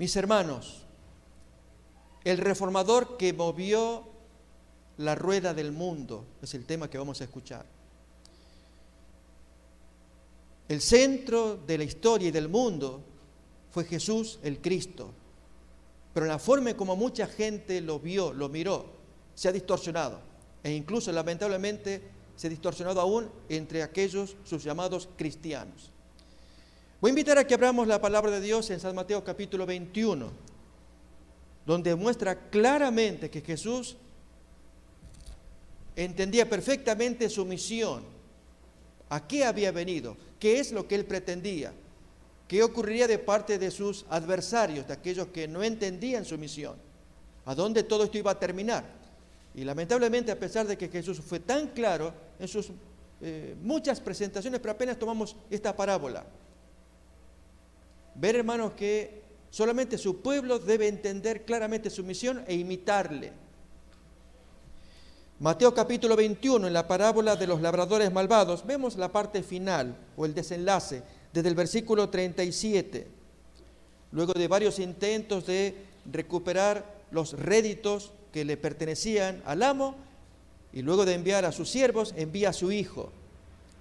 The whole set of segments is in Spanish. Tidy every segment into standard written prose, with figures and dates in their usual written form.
Mis hermanos, el reformador que movió la rueda del mundo es el tema que vamos a escuchar. El centro de la historia y del mundo fue Jesús el Cristo, pero la forma en como mucha gente lo vio, lo miró, se ha distorsionado, e incluso lamentablemente se ha distorsionado aún entre aquellos sus llamados cristianos. Voy a invitar a que abramos la palabra de Dios en San Mateo capítulo 21, donde muestra claramente que Jesús entendía perfectamente su misión, a qué había venido, qué es lo que él pretendía, qué ocurriría de parte de sus adversarios, de aquellos que no entendían su misión, a dónde todo esto iba a terminar. Y lamentablemente, a pesar de que Jesús fue tan claro en sus muchas presentaciones, pero apenas tomamos esta parábola, ver, hermanos, que solamente su pueblo debe entender claramente su misión e imitarle. Mateo capítulo 21, en la parábola de los labradores malvados, vemos la parte final o el desenlace desde el versículo 37. Luego de varios intentos de recuperar los réditos que le pertenecían al amo, y luego de enviar a sus siervos, envía a su hijo.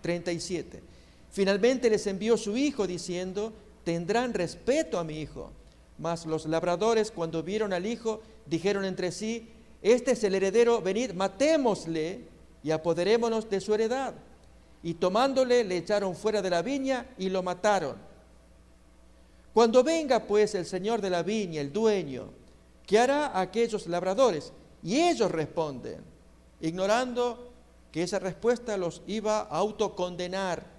37. Finalmente les envió su hijo diciendo: tendrán respeto a mi hijo. Mas los labradores, cuando vieron al hijo, dijeron entre sí: este es el heredero, venid, matémosle y apoderémonos de su heredad. Y tomándole, le echaron fuera de la viña y lo mataron. Cuando venga pues el señor de la viña, el dueño, ¿qué hará a aquellos labradores? Y ellos responden, ignorando que esa respuesta los iba a autocondenar.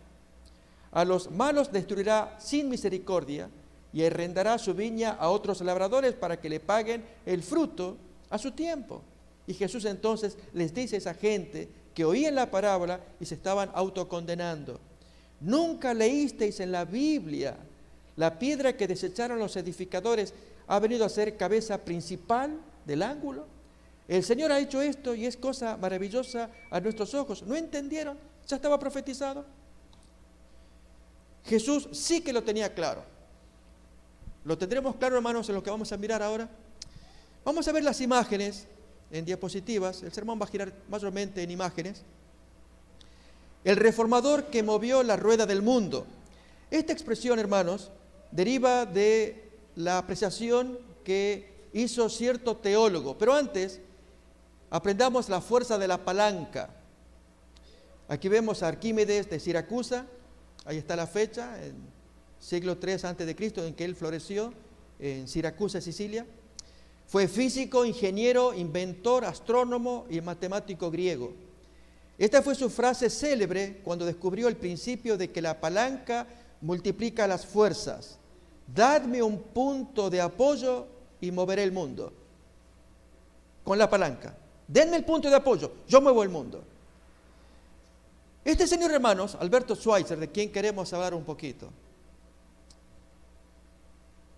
A los malos destruirá sin misericordia y arrendará su viña a otros labradores para que le paguen el fruto a su tiempo. Y Jesús entonces les dice a esa gente que oían la parábola y se estaban autocondenando: ¿nunca leísteis en la Biblia la piedra que desecharon los edificadores ha venido a ser cabeza principal del ángulo? El Señor ha hecho esto y es cosa maravillosa a nuestros ojos. ¿No entendieron? ¿Ya estaba profetizado? Jesús sí que lo tenía claro. ¿Lo tendremos claro, hermanos, en lo que vamos a mirar ahora? Vamos a ver las imágenes en diapositivas. El sermón va a girar mayormente en imágenes. El reformador que movió la rueda del mundo. Esta expresión, hermanos, deriva de la apreciación que hizo cierto teólogo. Pero antes, aprendamos la fuerza de la palanca. Aquí vemos a Arquímedes de Siracusa. Ahí está la fecha, en siglo III a.C., en que él floreció en Siracusa, Sicilia. Fue físico, ingeniero, inventor, astrónomo y matemático griego. Esta fue su frase célebre cuando descubrió el principio de que la palanca multiplica las fuerzas. Dadme un punto de apoyo y moveré el mundo. Con la palanca. Denme el punto de apoyo, yo muevo el mundo. Este señor, hermanos, Alberto Schweitzer, de quien queremos hablar un poquito.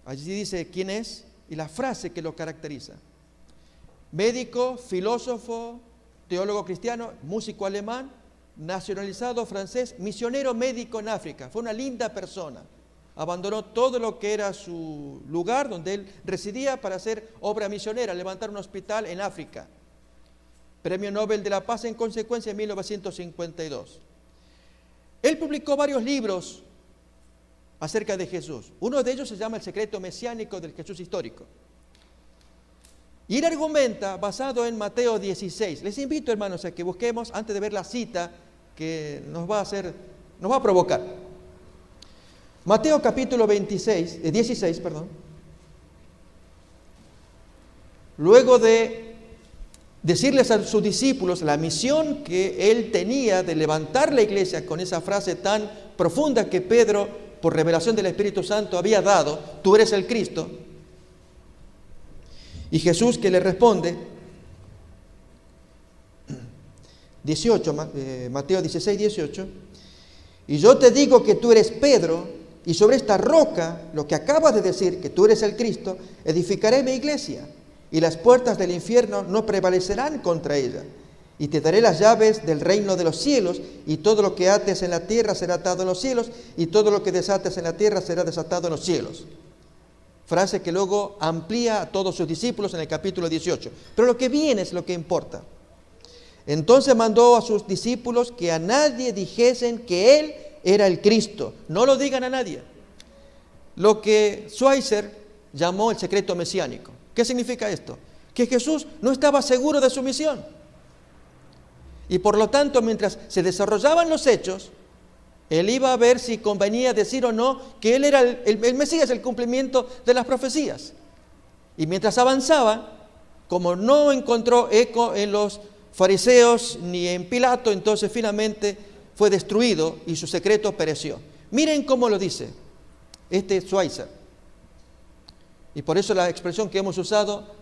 Allí dice quién es y la frase que lo caracteriza. Médico, filósofo, teólogo cristiano, músico alemán, nacionalizado francés, misionero médico en África. Fue una linda persona. Abandonó todo lo que era su lugar donde él residía para hacer obra misionera, levantar un hospital en África. Premio Nobel de la Paz en consecuencia en 1952. Él publicó varios libros acerca de Jesús. Uno de ellos se llama El secreto mesiánico del Jesús histórico. Y él argumenta basado en Mateo 16. Les invito, hermanos, a que busquemos antes de ver la cita que nos va a provocar. Mateo capítulo 16. Luego de decirles a sus discípulos la misión que él tenía de levantar la iglesia con esa frase tan profunda que Pedro, por revelación del Espíritu Santo, había dado: tú eres el Cristo. Y Jesús, que le responde, 18, Mateo 16, 18, y yo te digo que tú eres Pedro, y sobre esta roca, lo que acabas de decir, que tú eres el Cristo, edificaré mi iglesia, y las puertas del infierno no prevalecerán contra ella. Y te daré las llaves del reino de los cielos, y todo lo que ates en la tierra será atado en los cielos, y todo lo que desates en la tierra será desatado en los cielos. frase que luego amplía a todos sus discípulos en el capítulo 18. Pero lo que viene es lo que importa. Entonces mandó a sus discípulos que a nadie dijesen que Él era el Cristo. No lo digan a nadie. Lo que Schweitzer llamó el secreto mesiánico. ¿Qué significa esto? Que Jesús no estaba seguro de su misión. Y por lo tanto, mientras se desarrollaban los hechos, Él iba a ver si convenía decir o no que Él era el Mesías, el cumplimiento de las profecías. Y mientras avanzaba, como no encontró eco en los fariseos ni en Pilato, entonces finalmente fue destruido y su secreto pereció. Miren cómo lo dice Schweitzer. Y por eso la expresión que hemos usado,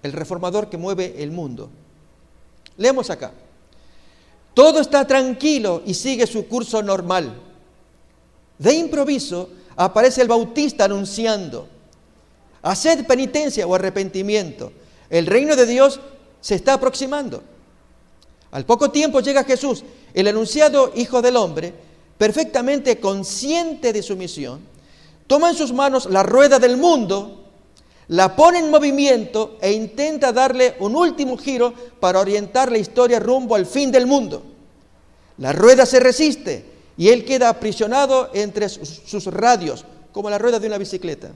el reformador que mueve el mundo. Leemos acá. Todo está tranquilo y sigue su curso normal. De improviso aparece el Bautista anunciando: haced penitencia o arrepentimiento. El reino de Dios se está aproximando. Al poco tiempo llega Jesús, el anunciado Hijo del Hombre, perfectamente consciente de su misión, toma en sus manos la rueda del mundo, la pone en movimiento e intenta darle un último giro para orientar la historia rumbo al fin del mundo. La rueda se resiste y él queda aprisionado entre sus radios, como la rueda de una bicicleta.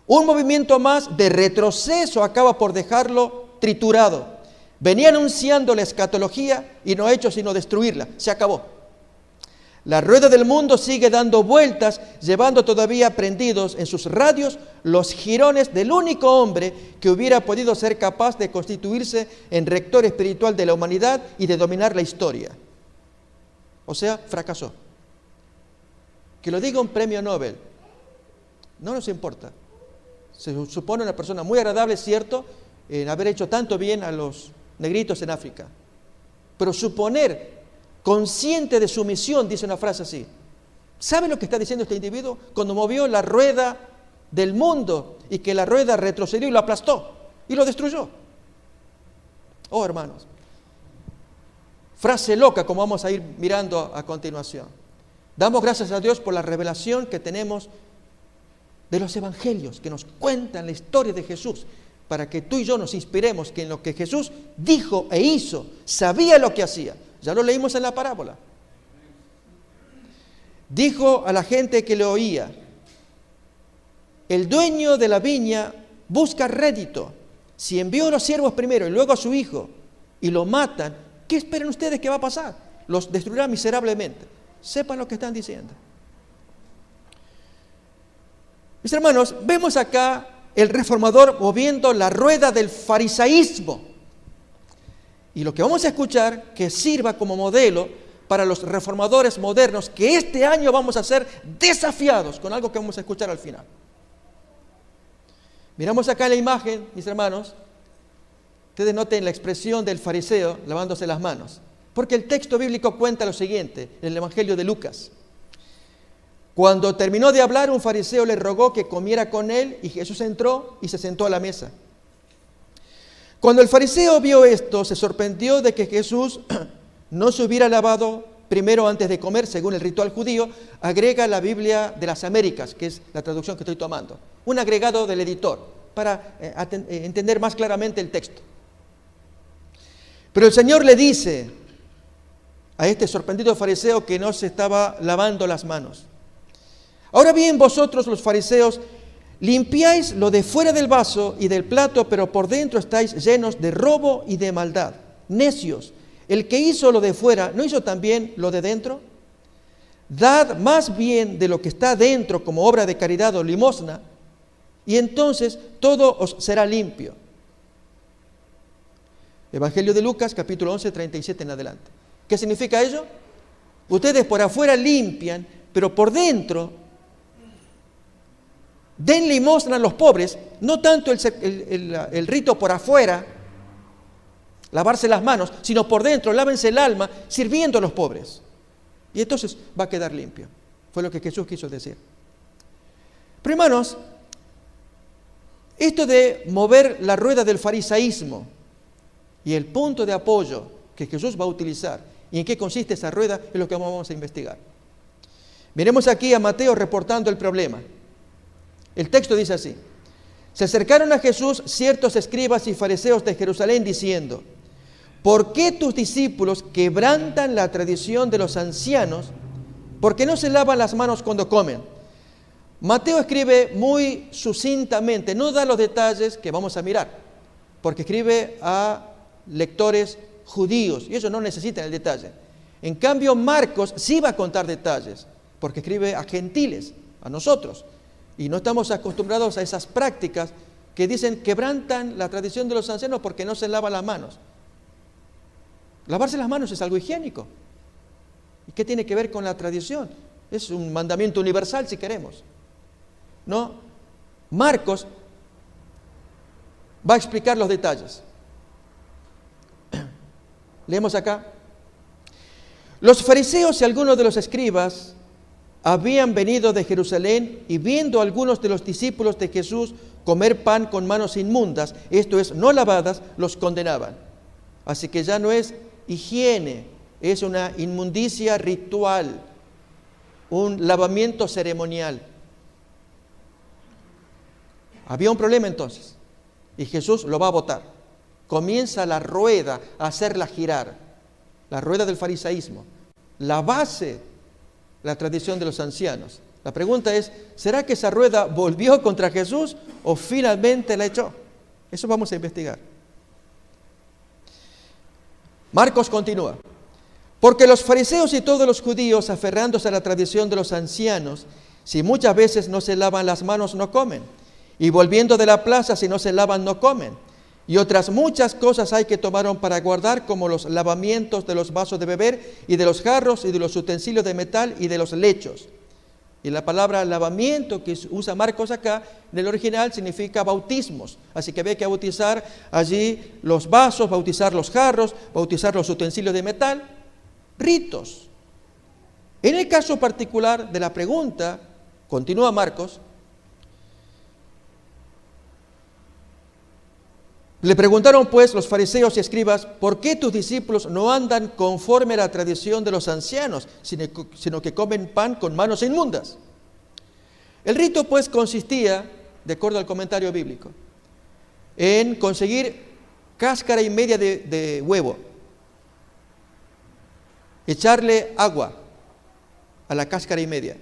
Un movimiento más de retroceso acaba por dejarlo triturado. Venía anunciando la escatología y no ha hecho sino destruirla. Se acabó. La rueda del mundo sigue dando vueltas, llevando todavía prendidos en sus radios los jirones del único hombre que hubiera podido ser capaz de constituirse en rector espiritual de la humanidad y de dominar la historia. O sea, fracasó. Que lo diga un premio Nobel, no nos importa. Se supone una persona muy agradable, cierto, en haber hecho tanto bien a los negritos en África. Pero suponer, consciente de su misión, dice una frase así. ¿Sabe lo que está diciendo este individuo? Cuando movió la rueda del mundo y que la rueda retrocedió y lo aplastó y lo destruyó. Oh, hermanos. Frase loca, como vamos a ir mirando a continuación. Damos gracias a Dios por la revelación que tenemos de los evangelios, que nos cuentan la historia de Jesús, para que tú y yo nos inspiremos que en lo que Jesús dijo e hizo, sabía lo que hacía. Ya lo leímos en la parábola. Dijo a la gente que le oía: el dueño de la viña busca rédito. Si envió a los siervos primero y luego a su hijo y lo matan, ¿qué esperan ustedes que va a pasar? Los destruirá miserablemente. Sepan lo que están diciendo. Mis hermanos, vemos acá el reformador moviendo la rueda del farisaísmo. Y lo que vamos a escuchar que sirva como modelo para los reformadores modernos, que este año vamos a ser desafiados con algo que vamos a escuchar al final. Miramos acá la imagen, mis hermanos. Ustedes noten la expresión del fariseo lavándose las manos. Porque el texto bíblico cuenta lo siguiente, en el Evangelio de Lucas. Cuando terminó de hablar, un fariseo le rogó que comiera con él y Jesús entró y se sentó a la mesa. Cuando el fariseo vio esto, se sorprendió de que Jesús no se hubiera lavado primero antes de comer, según el ritual judío. Agrega la Biblia de las Américas, que es la traducción que estoy tomando. Un agregado del editor, para entender más claramente el texto. Pero el Señor le dice a este sorprendido fariseo que no se estaba lavando las manos: ahora bien, vosotros los fariseos limpiáis lo de fuera del vaso y del plato, pero por dentro estáis llenos de robo y de maldad. Necios, el que hizo lo de fuera, ¿no hizo también lo de dentro? Dad más bien de lo que está dentro como obra de caridad o limosna, y entonces todo os será limpio. Evangelio de Lucas, capítulo 11, 37 en adelante. ¿Qué significa ello? Ustedes por afuera limpian, pero por dentro den limosna a los pobres, no tanto el rito por afuera, lavarse las manos, sino por dentro, lávense el alma, sirviendo a los pobres. Y entonces va a quedar limpio. Fue lo que Jesús quiso decir. Pero hermanos, esto de mover la rueda del farisaísmo y el punto de apoyo que Jesús va a utilizar y en qué consiste esa rueda es lo que vamos a investigar. Miremos aquí a Mateo reportando el problema. El texto dice así: se acercaron a Jesús ciertos escribas y fariseos de Jerusalén diciendo: ¿por qué tus discípulos quebrantan la tradición de los ancianos? ¿Por qué no se lavan las manos cuando comen? Mateo escribe muy sucintamente, no da los detalles que vamos a mirar, porque escribe a lectores judíos y ellos no necesitan el detalle. En cambio, Marcos sí va a contar detalles, porque escribe a gentiles, a nosotros. Y no estamos acostumbrados a esas prácticas que dicen quebrantan la tradición de los ancianos porque no se lavan las manos. Lavarse las manos es algo higiénico. ¿Y qué tiene que ver con la tradición? Es un mandamiento universal si queremos. No, Marcos va a explicar los detalles. Leemos acá. Los fariseos y algunos de los escribas habían venido de Jerusalén y viendo a algunos de los discípulos de Jesús comer pan con manos inmundas, esto es, no lavadas, los condenaban. Así que ya no es higiene, es una inmundicia ritual, un lavamiento ceremonial. Había un problema entonces, y Jesús lo va a botar. Comienza la rueda a hacerla girar, la rueda del fariseísmo, la base, la tradición de los ancianos. La pregunta es, ¿será que esa rueda volvió contra Jesús o finalmente la echó? Eso vamos a investigar. Marcos continúa. Porque los fariseos y todos los judíos, aferrándose a la tradición de los ancianos, si muchas veces no se lavan las manos, no comen. Y volviendo de la plaza, si no se lavan, no comen. Y otras muchas cosas hay que tomaron para guardar, como los lavamientos de los vasos de beber y de los jarros y de los utensilios de metal y de los lechos. Y la palabra lavamiento que usa Marcos acá, en el original, significa bautismos. Así que había que bautizar allí los vasos, bautizar los jarros, bautizar los utensilios de metal, ritos. En el caso particular de la pregunta, continúa Marcos, le preguntaron pues los fariseos y escribas, ¿por qué tus discípulos no andan conforme a la tradición de los ancianos, sino que comen pan con manos inmundas? El rito pues consistía, de acuerdo al comentario bíblico, en conseguir cáscara y media de huevo, echarle agua a la cáscara y media,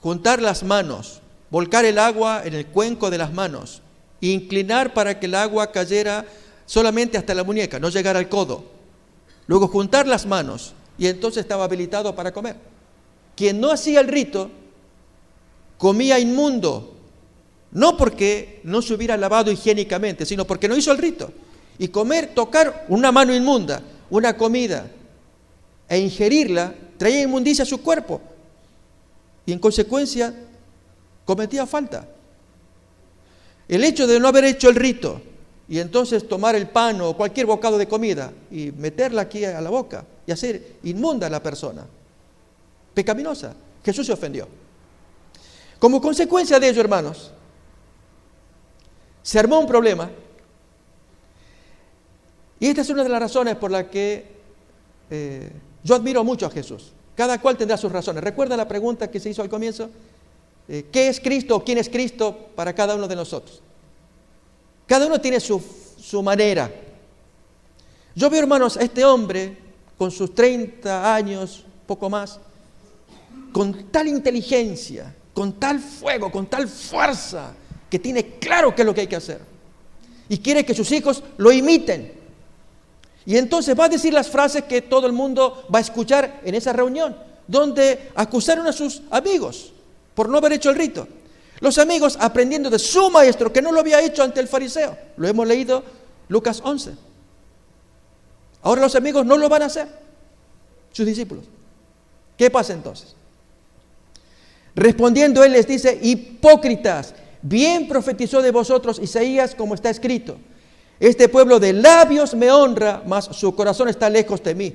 juntar las manos, volcar el agua en el cuenco de las manos, inclinar para que el agua cayera solamente hasta la muñeca, no llegara al codo. Luego juntar las manos y entonces estaba habilitado para comer. Quien no hacía el rito comía inmundo, no porque no se hubiera lavado higiénicamente, sino porque no hizo el rito. Y tocar una mano inmunda, una comida e ingerirla, traía inmundicia a su cuerpo y en consecuencia cometía falta. El hecho de no haber hecho el rito y entonces tomar el pan o cualquier bocado de comida y meterla aquí a la boca y hacer inmunda a la persona, pecaminosa, Jesús se ofendió. Como consecuencia de ello, hermanos, se armó un problema y esta es una de las razones por las que yo admiro mucho a Jesús. Cada cual tendrá sus razones. ¿Recuerda la pregunta que se hizo al comienzo? ¿Qué es Cristo o quién es Cristo para cada uno de nosotros? Cada uno tiene su manera. Yo veo, hermanos, a este hombre con sus 30 años, poco más, con tal inteligencia, con tal fuego, con tal fuerza, que tiene claro qué es lo que hay que hacer. Y quiere que sus hijos lo imiten. Y entonces va a decir las frases que todo el mundo va a escuchar en esa reunión, donde acusaron a sus amigos por no haber hecho el rito. Los amigos aprendiendo de su maestro, que no lo había hecho ante el fariseo. Lo hemos leído Lucas 11. Ahora los amigos no lo van a hacer, sus discípulos. ¿Qué pasa entonces? Respondiendo él les dice, hipócritas, bien profetizó de vosotros Isaías como está escrito. Este pueblo de labios me honra, mas su corazón está lejos de mí.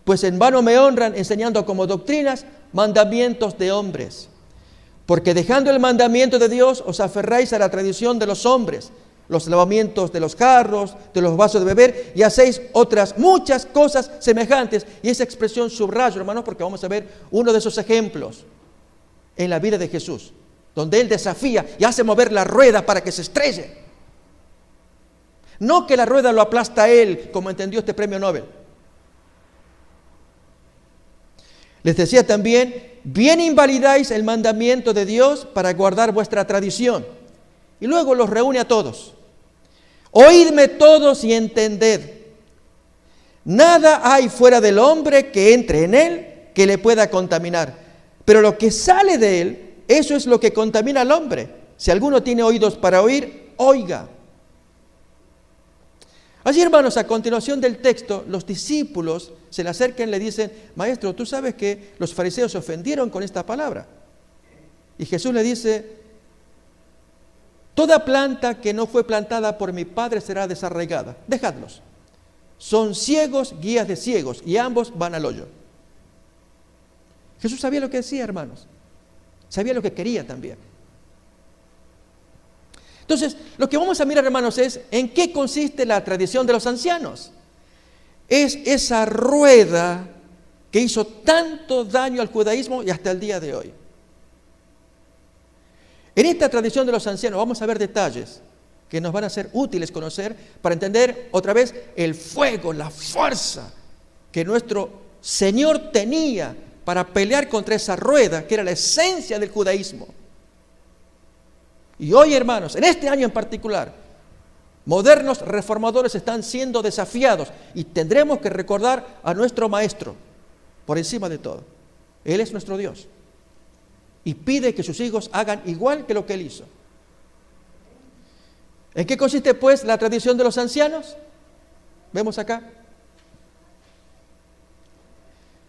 Pues en vano me honran enseñando como doctrinas mandamientos de hombres. Porque dejando el mandamiento de Dios os aferráis a la tradición de los hombres, los lavamientos de los jarros, de los vasos de beber, y hacéis otras muchas cosas semejantes. Y esa expresión subrayo, hermanos, porque vamos a ver uno de esos ejemplos. en la vida de Jesús, donde Él desafía y hace mover la rueda para que se estrelle. No que la rueda lo aplasta a Él, como entendió este premio Nobel. Les decía también, bien invalidáis el mandamiento de Dios para guardar vuestra tradición. Y luego los reúne a todos. Oídme todos y entended. Nada hay fuera del hombre que entre en él que le pueda contaminar. Pero lo que sale de él, eso es lo que contamina al hombre. Si alguno tiene oídos para oír, oiga. Así, hermanos, a continuación del texto, los discípulos se le acercan y le dicen, maestro, tú sabes que los fariseos se ofendieron con esta palabra. Y Jesús le dice, toda planta que no fue plantada por mi Padre será desarraigada. Dejadlos. Son ciegos, guías de ciegos, y ambos van al hoyo. Jesús sabía lo que decía, hermanos. Sabía lo que quería también. Entonces, lo que vamos a mirar, hermanos, es en qué consiste la tradición de los ancianos. Es esa rueda que hizo tanto daño al judaísmo y hasta el día de hoy. En esta tradición de los ancianos vamos a ver detalles que nos van a ser útiles conocer para entender otra vez el fuego, la fuerza que nuestro Señor tenía para pelear contra esa rueda que era la esencia del judaísmo. Y hoy, hermanos, en este año en particular, modernos reformadores están siendo desafiados y tendremos que recordar a nuestro Maestro por encima de todo. Él es nuestro Dios y pide que sus hijos hagan igual que lo que Él hizo. ¿En qué consiste, pues, la tradición de los ancianos? Vemos acá.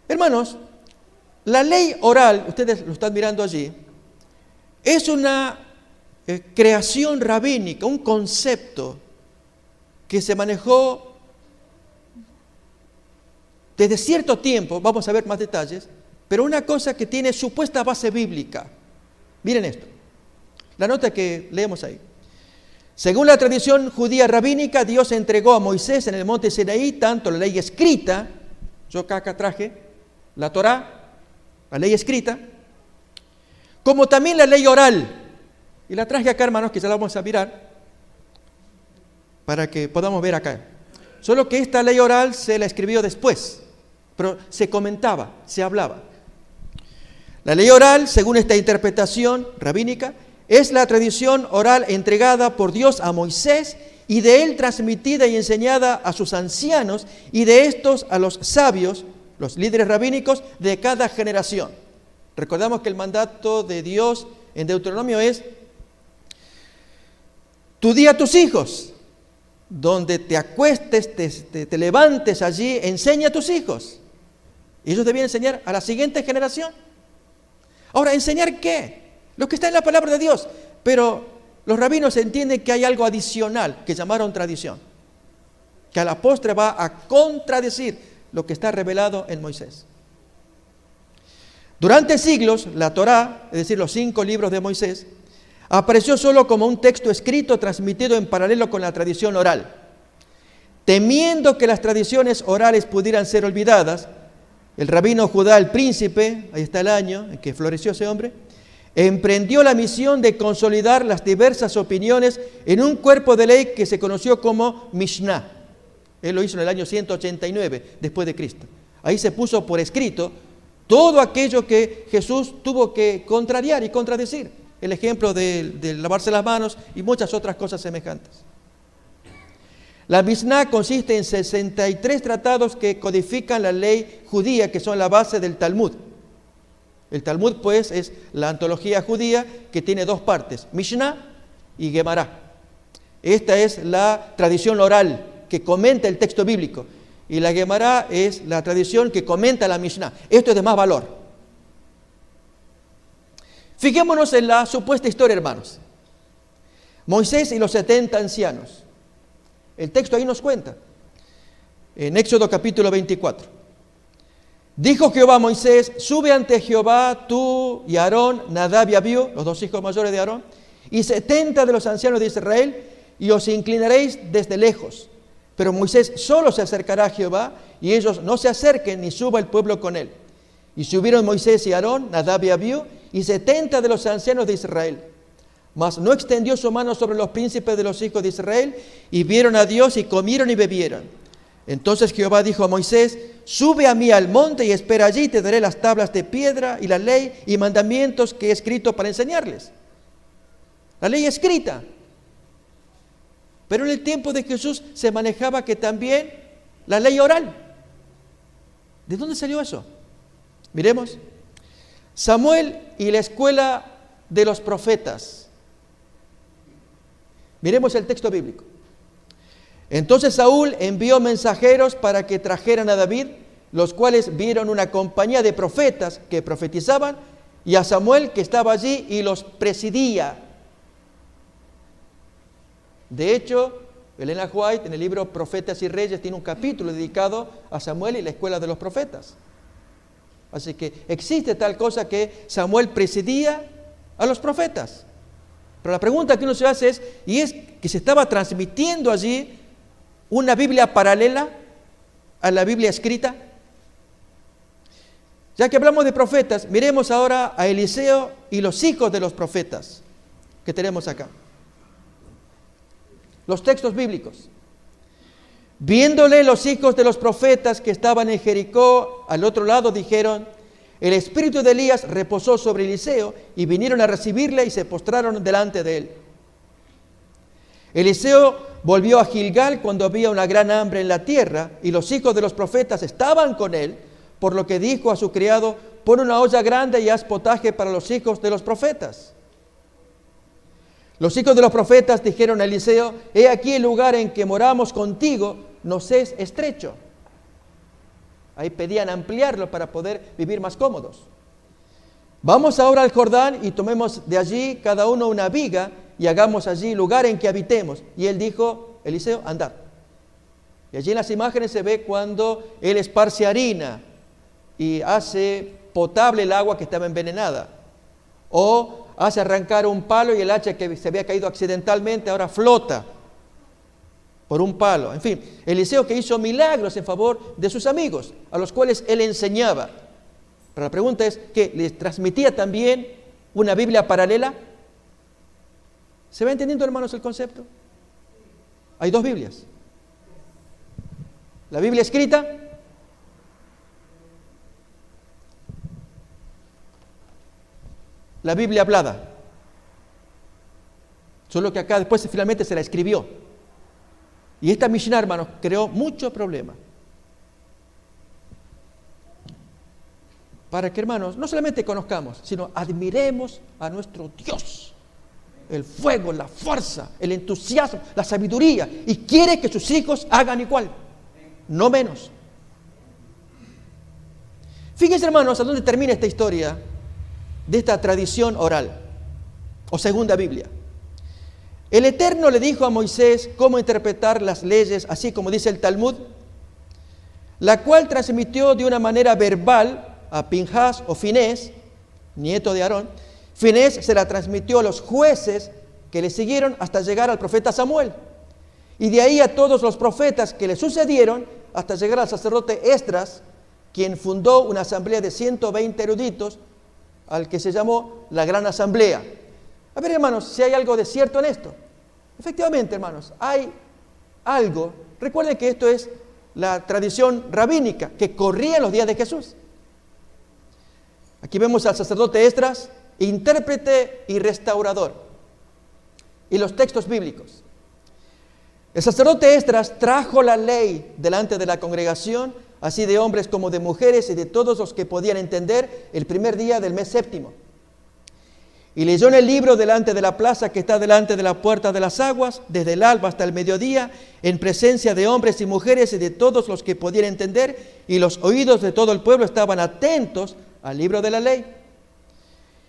Hermanos, la ley oral, ustedes lo están mirando allí, es una creación rabínica, un concepto que se manejó desde cierto tiempo, vamos a ver más detalles, pero una cosa que tiene supuesta base bíblica. Miren esto, la nota que leemos ahí. Según la tradición judía rabínica, Dios entregó a Moisés en el monte Sinaí tanto la ley escrita, yo acá traje la Torá, la ley escrita, como también la ley oral. Y la traje acá, hermanos, que ya la vamos a mirar, para que podamos ver acá. Solo que esta ley oral se la escribió después, pero se comentaba, se hablaba. La ley oral, según esta interpretación rabínica, es la tradición oral entregada por Dios a Moisés y de él transmitida y enseñada a sus ancianos y de estos a los sabios, los líderes rabínicos de cada generación. Recordamos que el mandato de Dios en Deuteronomio es: tú di a tus hijos, donde te acuestes, te levantes allí, enseña a tus hijos. Y ellos debían enseñar a la siguiente generación. Ahora, ¿enseñar qué? Lo que está en la palabra de Dios. Pero los rabinos entienden que hay algo adicional que llamaron tradición, que a la postre va a contradecir lo que está revelado en Moisés. Durante siglos, la Torá, es decir, los 5 libros de Moisés, apareció solo como un texto escrito transmitido en paralelo con la tradición oral. Temiendo que las tradiciones orales pudieran ser olvidadas, el rabino Judá el príncipe, ahí está el año en que floreció ese hombre, emprendió la misión de consolidar las diversas opiniones en un cuerpo de ley que se conoció como Mishnah. Él lo hizo en el año 189 después de Cristo. Ahí se puso por escrito todo aquello que Jesús tuvo que contrariar y contradecir. El ejemplo de lavarse las manos y muchas otras cosas semejantes. La Mishnah consiste en 63 tratados que codifican la ley judía, que son la base del Talmud. El Talmud, pues, es la antología judía que tiene 2 partes, Mishnah y Gemara. Esta es la tradición oral que comenta el texto bíblico, y la Gemara es la tradición que comenta la Mishnah. Esto es de más valor. Fijémonos en la supuesta historia, hermanos. Moisés y los 70 ancianos. El texto ahí nos cuenta, en Éxodo capítulo 24. Dijo Jehová a Moisés: sube ante Jehová tú y Aarón, Nadab y Abiú, los 2 hijos mayores de Aarón, y 70 de los ancianos de Israel, y os inclinaréis desde lejos. Pero Moisés solo se acercará a Jehová, y ellos no se acerquen, ni suba el pueblo con él. Y subieron Moisés y Aarón, Nadab y Abiú, y 70 de los ancianos de Israel. Mas no extendió su mano sobre los príncipes de los hijos de Israel, y vieron a Dios y comieron y bebieron. Entonces Jehová dijo a Moisés: sube a mí al monte y espera allí, te daré las tablas de piedra y la ley y mandamientos que he escrito para enseñarles. La ley escrita. Pero en el tiempo de Jesús se manejaba que también la ley oral. ¿De dónde salió eso? Miremos. Samuel y la escuela de los profetas. Miremos el texto bíblico. Entonces Saúl envió mensajeros para que trajeran a David, los cuales vieron una compañía de profetas que profetizaban, y a Samuel que estaba allí y los presidía. De hecho, Elena White en el libro Profetas y Reyes tiene un capítulo dedicado a Samuel y la escuela de los profetas. Así que existe tal cosa que Samuel presidía a los profetas. Pero la pregunta que uno se hace es, ¿y es que se estaba transmitiendo allí una Biblia paralela a la Biblia escrita? Ya que hablamos de profetas, miremos ahora a Eliseo y los hijos de los profetas que tenemos acá. Los textos bíblicos. Viéndole los hijos de los profetas que estaban en Jericó, al otro lado, dijeron: el espíritu de Elías reposó sobre Eliseo, y vinieron a recibirle y se postraron delante de él. Eliseo volvió a Gilgal cuando había una gran hambre en la tierra, y los hijos de los profetas estaban con él, por lo que dijo a su criado: pon una olla grande y haz potaje para los hijos de los profetas. Los hijos de los profetas dijeron a Eliseo: he aquí el lugar en que moramos contigo nos es estrecho. Ahí pedían ampliarlo para poder vivir más cómodos. Vamos ahora al Jordán y tomemos de allí cada uno una viga y hagamos allí lugar en que habitemos. Y él dijo, Eliseo: andad. Y allí en las imágenes se ve cuando él esparce harina y hace potable el agua que estaba envenenada. O hace arrancar un palo y el hacha que se había caído accidentalmente ahora flota por un palo. En fin, Eliseo que hizo milagros en favor de sus amigos, a los cuales él enseñaba. Pero la pregunta es, ¿qué? ¿Les transmitía también una Biblia paralela? ¿Se va entendiendo, hermanos, el concepto? Hay dos Biblias. La Biblia escrita, la Biblia hablada. Solo que acá después finalmente se la escribió. Y esta Mishnah, hermanos, creó mucho problema. Para que, hermanos, no solamente conozcamos, sino admiremos a nuestro Dios. El fuego, la fuerza, el entusiasmo, la sabiduría. Y quiere que sus hijos hagan igual, no menos. Fíjense, hermanos, a dónde termina esta historia de esta tradición oral o segunda Biblia. El Eterno le dijo a Moisés cómo interpretar las leyes, así como dice el Talmud, la cual transmitió de una manera verbal a Pinhas o Finés, nieto de Aarón. Finés se la transmitió a los jueces que le siguieron hasta llegar al profeta Samuel. Y de ahí a todos los profetas que le sucedieron hasta llegar al sacerdote Esdras, quien fundó una asamblea de 120 eruditos, al que se llamó la Gran Asamblea. A ver, hermanos, si hay algo de cierto en esto. Efectivamente, hermanos, hay algo. Recuerden que esto es la tradición rabínica que corría en los días de Jesús. Aquí vemos al sacerdote Esdras, intérprete y restaurador. Y los textos bíblicos. El sacerdote Esdras trajo la ley delante de la congregación, así de hombres como de mujeres y de todos los que podían entender, el primer día del mes séptimo. Y leyó en el libro delante de la plaza que está delante de la puerta de las aguas, desde el alba hasta el mediodía, en presencia de hombres y mujeres y de todos los que podían entender, y los oídos de todo el pueblo estaban atentos al libro de la ley.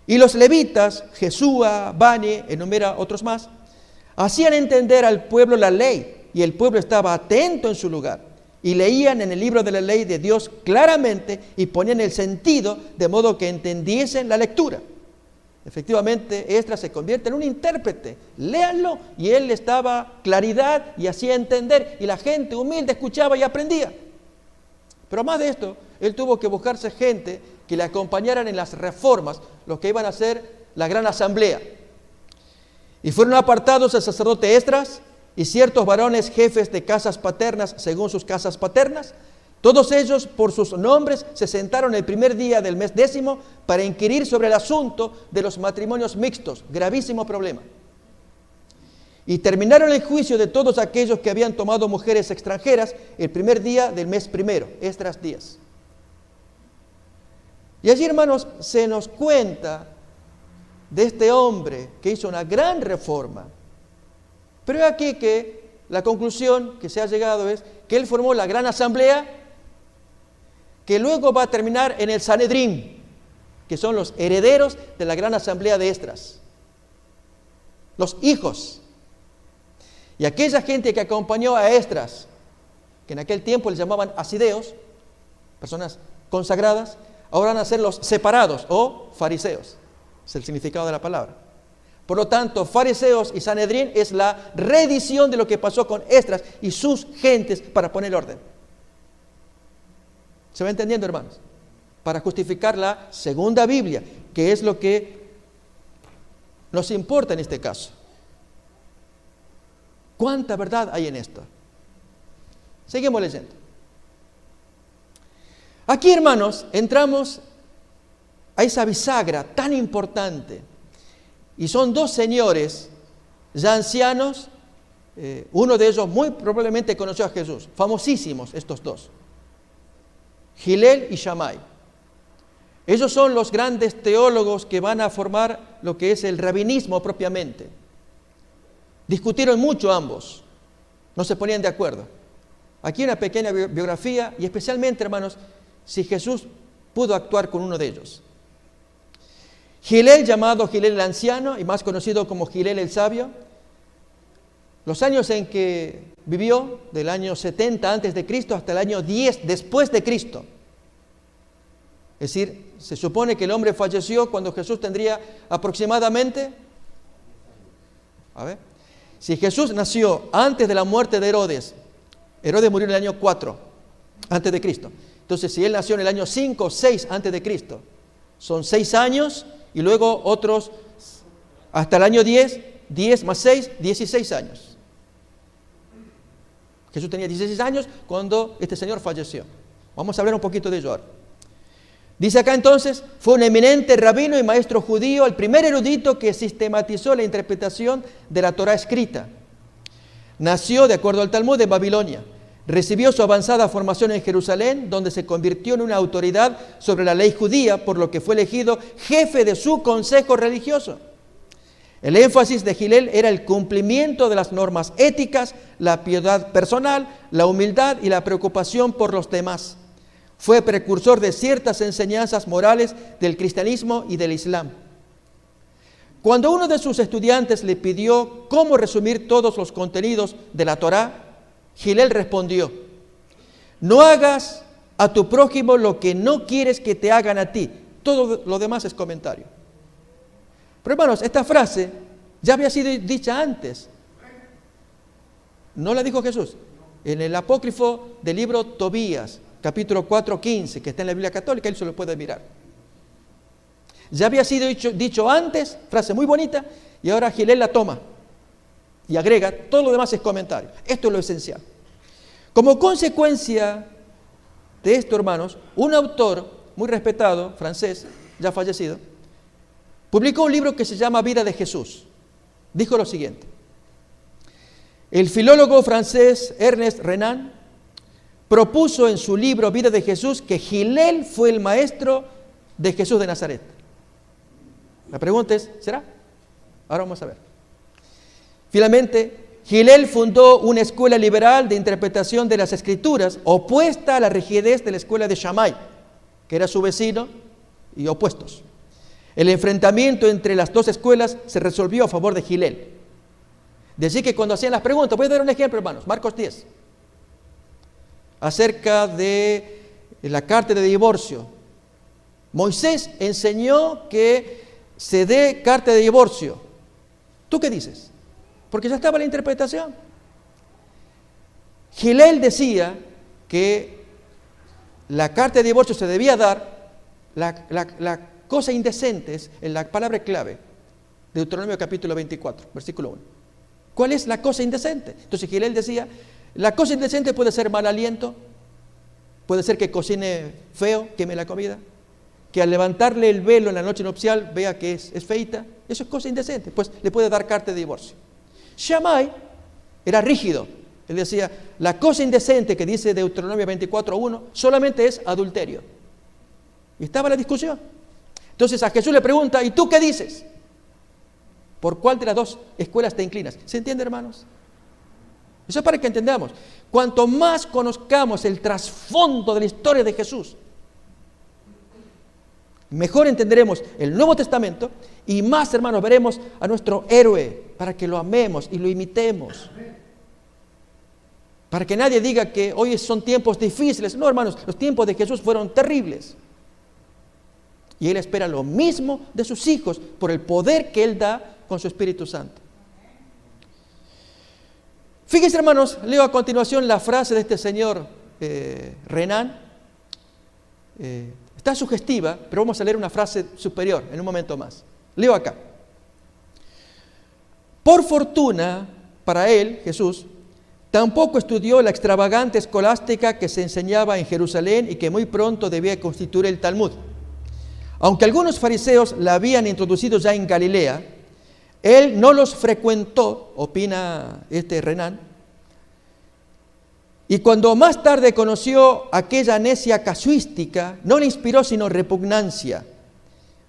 Y los levitas, Jesúa, Bani, enumera otros más, hacían entender al pueblo la ley, y el pueblo estaba atento en su lugar, y leían en el libro de la ley de Dios claramente, y ponían el sentido, de modo que entendiesen la lectura. Efectivamente, Esdras se convierte en un intérprete. Léanlo, y él les daba claridad y hacía entender, y la gente humilde escuchaba y aprendía. Pero más de esto, él tuvo que buscarse gente que le acompañaran en las reformas, los que iban a hacer la gran asamblea. Y fueron apartados el sacerdote Esdras y ciertos varones jefes de casas paternas según sus casas paternas. Todos ellos, por sus nombres, se sentaron el primer día del mes 10 para inquirir sobre el asunto de los matrimonios mixtos, gravísimo problema. Y terminaron el juicio de todos aquellos que habían tomado mujeres extranjeras el primer día del mes primero, Esdras 10. Y allí, hermanos, se nos cuenta de este hombre que hizo una gran reforma. Pero es aquí que la conclusión que se ha llegado es que él formó la gran asamblea, que luego va a terminar en el Sanedrín, que son los herederos de la gran asamblea de Esdras, los hijos. Y aquella gente que acompañó a Esdras, que en aquel tiempo les llamaban asideos, personas consagradas, ahora van a ser los separados o fariseos, es el significado de la palabra. Por lo tanto, fariseos y Sanedrín es la reedición de lo que pasó con Esdras y sus gentes para poner orden. ¿Se va entendiendo, hermanos? Para justificar la segunda Biblia, que es lo que nos importa en este caso. ¿Cuánta verdad hay en esto? Seguimos leyendo. Aquí, hermanos, entramos a esa bisagra tan importante. Y son dos señores ya ancianos, uno de ellos muy probablemente conoció a Jesús, famosísimos estos dos. Hillel y Shammai. Ellos son los grandes teólogos que van a formar lo que es el rabinismo propiamente. Discutieron mucho ambos, no se ponían de acuerdo. Aquí una pequeña biografía y especialmente, hermanos, si Jesús pudo actuar con uno de ellos. Hillel, llamado Hillel el anciano y más conocido como Hillel el sabio, los años en que vivió, del año 70 antes de Cristo hasta el año 10 después de Cristo. Es decir, se supone que el hombre falleció cuando Jesús tendría aproximadamente, si Jesús nació antes de la muerte de Herodes, Herodes murió en el año 4 antes de Cristo. Entonces, si él nació en el año 5 o 6 antes de Cristo, son 6 años y luego otros hasta el año 10 más 6, 16 años. Jesús tenía 16 años cuando este señor falleció. Vamos a hablar un poquito de ello ahora. Dice acá entonces, fue un eminente rabino y maestro judío, el primer erudito que sistematizó la interpretación de la Torá escrita. Nació, de acuerdo al Talmud, en Babilonia. Recibió su avanzada formación en Jerusalén, donde se convirtió en una autoridad sobre la ley judía, por lo que fue elegido jefe de su consejo religioso. El énfasis de Hillel era el cumplimiento de las normas éticas, la piedad personal, la humildad y la preocupación por los demás. Fue precursor de ciertas enseñanzas morales del cristianismo y del islam. Cuando uno de sus estudiantes le pidió cómo resumir todos los contenidos de la Torá, Hillel respondió: no hagas a tu prójimo lo que no quieres que te hagan a ti. Todo lo demás es comentario. Pero hermanos, esta frase ya había sido dicha antes. No la dijo Jesús. En el apócrifo del libro Tobías, capítulo 4:15, que está en la Biblia católica, él se lo puede mirar. Ya había sido dicho antes, frase muy bonita, y ahora Hillel la toma y agrega, todo lo demás es comentario. Esto es lo esencial. Como consecuencia de esto, hermanos, un autor muy respetado, francés, ya fallecido, publicó un libro que se llama Vida de Jesús. Dijo lo siguiente: el filólogo francés Ernest Renan propuso en su libro Vida de Jesús que Hillel fue el maestro de Jesús de Nazaret. La pregunta es, ¿será? Ahora vamos a ver. Finalmente, Hillel fundó una escuela liberal de interpretación de las Escrituras opuesta a la rigidez de la escuela de Shammai, que era su vecino y opuestos. El enfrentamiento entre las dos escuelas se resolvió a favor de Hillel. De allí que cuando hacían las preguntas, voy a dar un ejemplo, hermanos, Marcos 10, acerca de la carta de divorcio. Moisés enseñó que se dé carta de divorcio. ¿Tú qué dices? Porque ya estaba la interpretación. Hillel decía que la carta de divorcio se debía dar La cosa indecente es en la palabra clave, Deuteronomio capítulo 24, versículo 1. ¿Cuál es la cosa indecente? Entonces Gilel decía, la cosa indecente puede ser mal aliento, puede ser que cocine feo, queme la comida, que al levantarle el velo en la noche nupcial vea que es feita. Eso es cosa indecente, pues le puede dar carta de divorcio. Shammai era rígido. Él decía, la cosa indecente que dice Deuteronomio 24:1 solamente es adulterio. Y estaba la discusión. Entonces a Jesús le pregunta, ¿y tú qué dices? ¿Por cuál de las dos escuelas te inclinas? ¿Se entiende, hermanos? Eso es para que entendamos. Cuanto más conozcamos el trasfondo de la historia de Jesús, mejor entenderemos el Nuevo Testamento y más, hermanos, veremos a nuestro héroe para que lo amemos y lo imitemos. Para que nadie diga que hoy son tiempos difíciles. No, hermanos, los tiempos de Jesús fueron terribles. Y Él espera lo mismo de sus hijos por el poder que Él da con su Espíritu Santo. Fíjense, hermanos, leo a continuación la frase de este señor Renan. Está sugestiva, pero vamos a leer una frase superior en un momento más. Leo acá. Por fortuna, para él, Jesús, tampoco estudió la extravagante escolástica que se enseñaba en Jerusalén y que muy pronto debía constituir el Talmud. Aunque algunos fariseos la habían introducido ya en Galilea, él no los frecuentó, opina este Renan, y cuando más tarde conoció aquella necia casuística, no le inspiró sino repugnancia.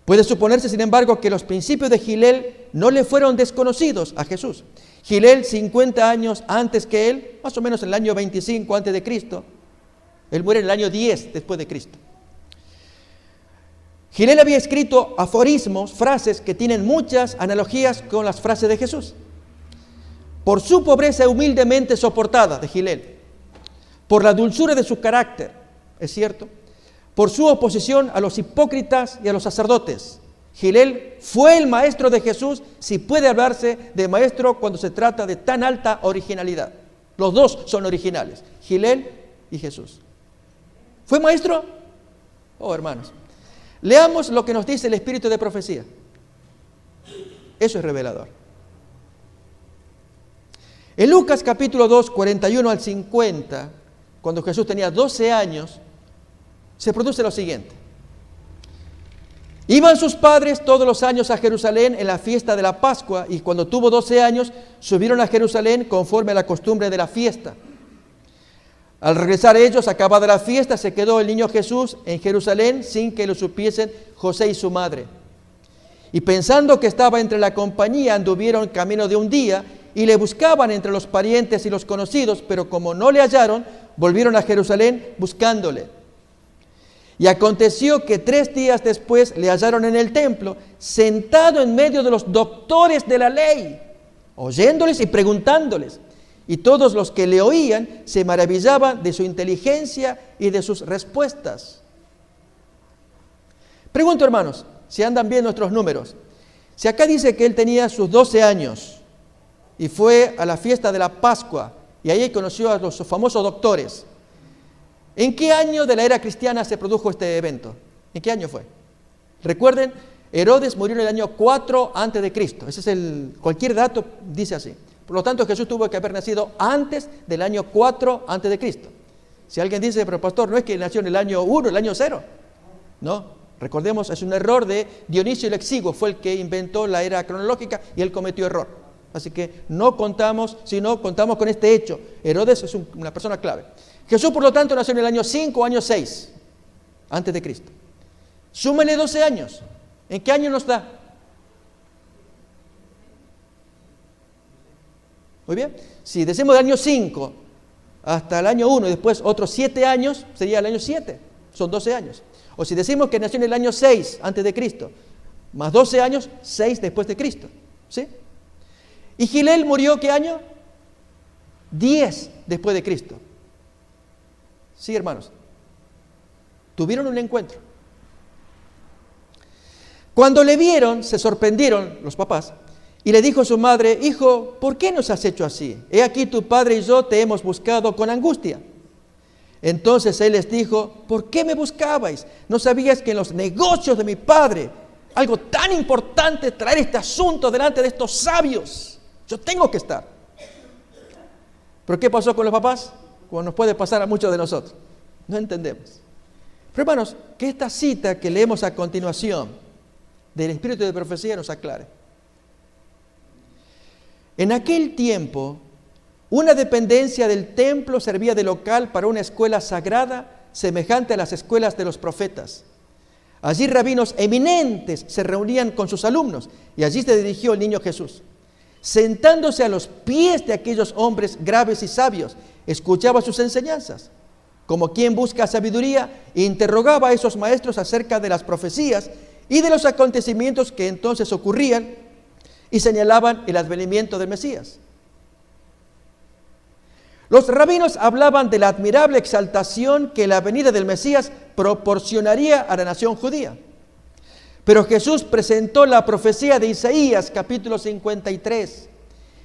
Puede suponerse, sin embargo, que los principios de Gilel no le fueron desconocidos a Jesús. Gilel, 50 años antes que él, más o menos en el año 25 antes de Cristo, él muere en el año 10 después de Cristo. Gilel había escrito aforismos, frases que tienen muchas analogías con las frases de Jesús. Por su pobreza humildemente soportada de Gilel, por la dulzura de su carácter, es cierto, por su oposición a los hipócritas y a los sacerdotes, Gilel fue el maestro de Jesús, si puede hablarse de maestro cuando se trata de tan alta originalidad. Los dos son originales, Gilel y Jesús. ¿Fue maestro? Oh, hermanos. Leamos lo que nos dice el espíritu de profecía. Eso es revelador. En Lucas capítulo 2, 41 al 50, cuando Jesús tenía 12 años, se produce lo siguiente. Iban sus padres todos los años a Jerusalén en la fiesta de la Pascua, y cuando tuvo 12 años, subieron a Jerusalén conforme a la costumbre de la fiesta. Al regresar ellos, acabada la fiesta, se quedó el niño Jesús en Jerusalén sin que lo supiesen José y su madre. Y pensando que estaba entre la compañía, anduvieron camino de un día y le buscaban entre los parientes y los conocidos, pero como no le hallaron, volvieron a Jerusalén buscándole. Y aconteció que 3 días después le hallaron en el templo, sentado en medio de los doctores de la ley, oyéndoles y preguntándoles. Y todos los que le oían se maravillaban de su inteligencia y de sus respuestas. Pregunto, hermanos, si andan bien nuestros números. Si acá dice que él tenía sus 12 años y fue a la fiesta de la Pascua y ahí conoció a los famosos doctores, ¿en qué año de la era cristiana se produjo este evento? ¿En qué año fue? Recuerden, Herodes murió en el año 4 antes de Cristo. Ese es cualquier dato dice así. Por lo tanto, Jesús tuvo que haber nacido antes del año 4 antes de Cristo. Si alguien dice, pero pastor, no es que nació en el año 1, el año 0. No, recordemos, es un error de Dionisio el Exiguo, fue el que inventó la era cronológica y él cometió error. Así que no contamos, sino contamos con este hecho. Herodes es una persona clave. Jesús, por lo tanto, nació en el año 5 o año 6 antes de Cristo. Súmenle 12 años. ¿En qué año nos da? Muy bien, si decimos del año 5 hasta el año 1 y después otros 7 años, sería el año 7, son 12 años. O si decimos que nació en el año 6 antes de Cristo, más 12 años, 6 después de Cristo. ¿Sí? ¿Y Gilel murió qué año? 10 después de Cristo. Sí, hermanos. Tuvieron un encuentro. Cuando le vieron, se sorprendieron los papás. Y le dijo a su madre, hijo, ¿por qué nos has hecho así? He aquí tu padre y yo te hemos buscado con angustia. Entonces él les dijo, ¿por qué me buscabais? ¿No sabíais que en los negocios de mi padre, algo tan importante, traer este asunto delante de estos sabios? Yo tengo que estar. ¿Pero qué pasó con los papás? Como nos puede pasar a muchos de nosotros. No entendemos. Pero hermanos, que esta cita que leemos a continuación del Espíritu de Profecía nos aclare. En aquel tiempo, una dependencia del templo servía de local para una escuela sagrada semejante a las escuelas de los profetas. Allí rabinos eminentes se reunían con sus alumnos y allí se dirigió el niño Jesús. Sentándose a los pies de aquellos hombres graves y sabios, escuchaba sus enseñanzas. Como quien busca sabiduría, interrogaba a esos maestros acerca de las profecías y de los acontecimientos que entonces ocurrían y señalaban el advenimiento del Mesías. Los rabinos hablaban de la admirable exaltación que la venida del Mesías proporcionaría a la nación judía. Pero Jesús presentó la profecía de Isaías, capítulo 53,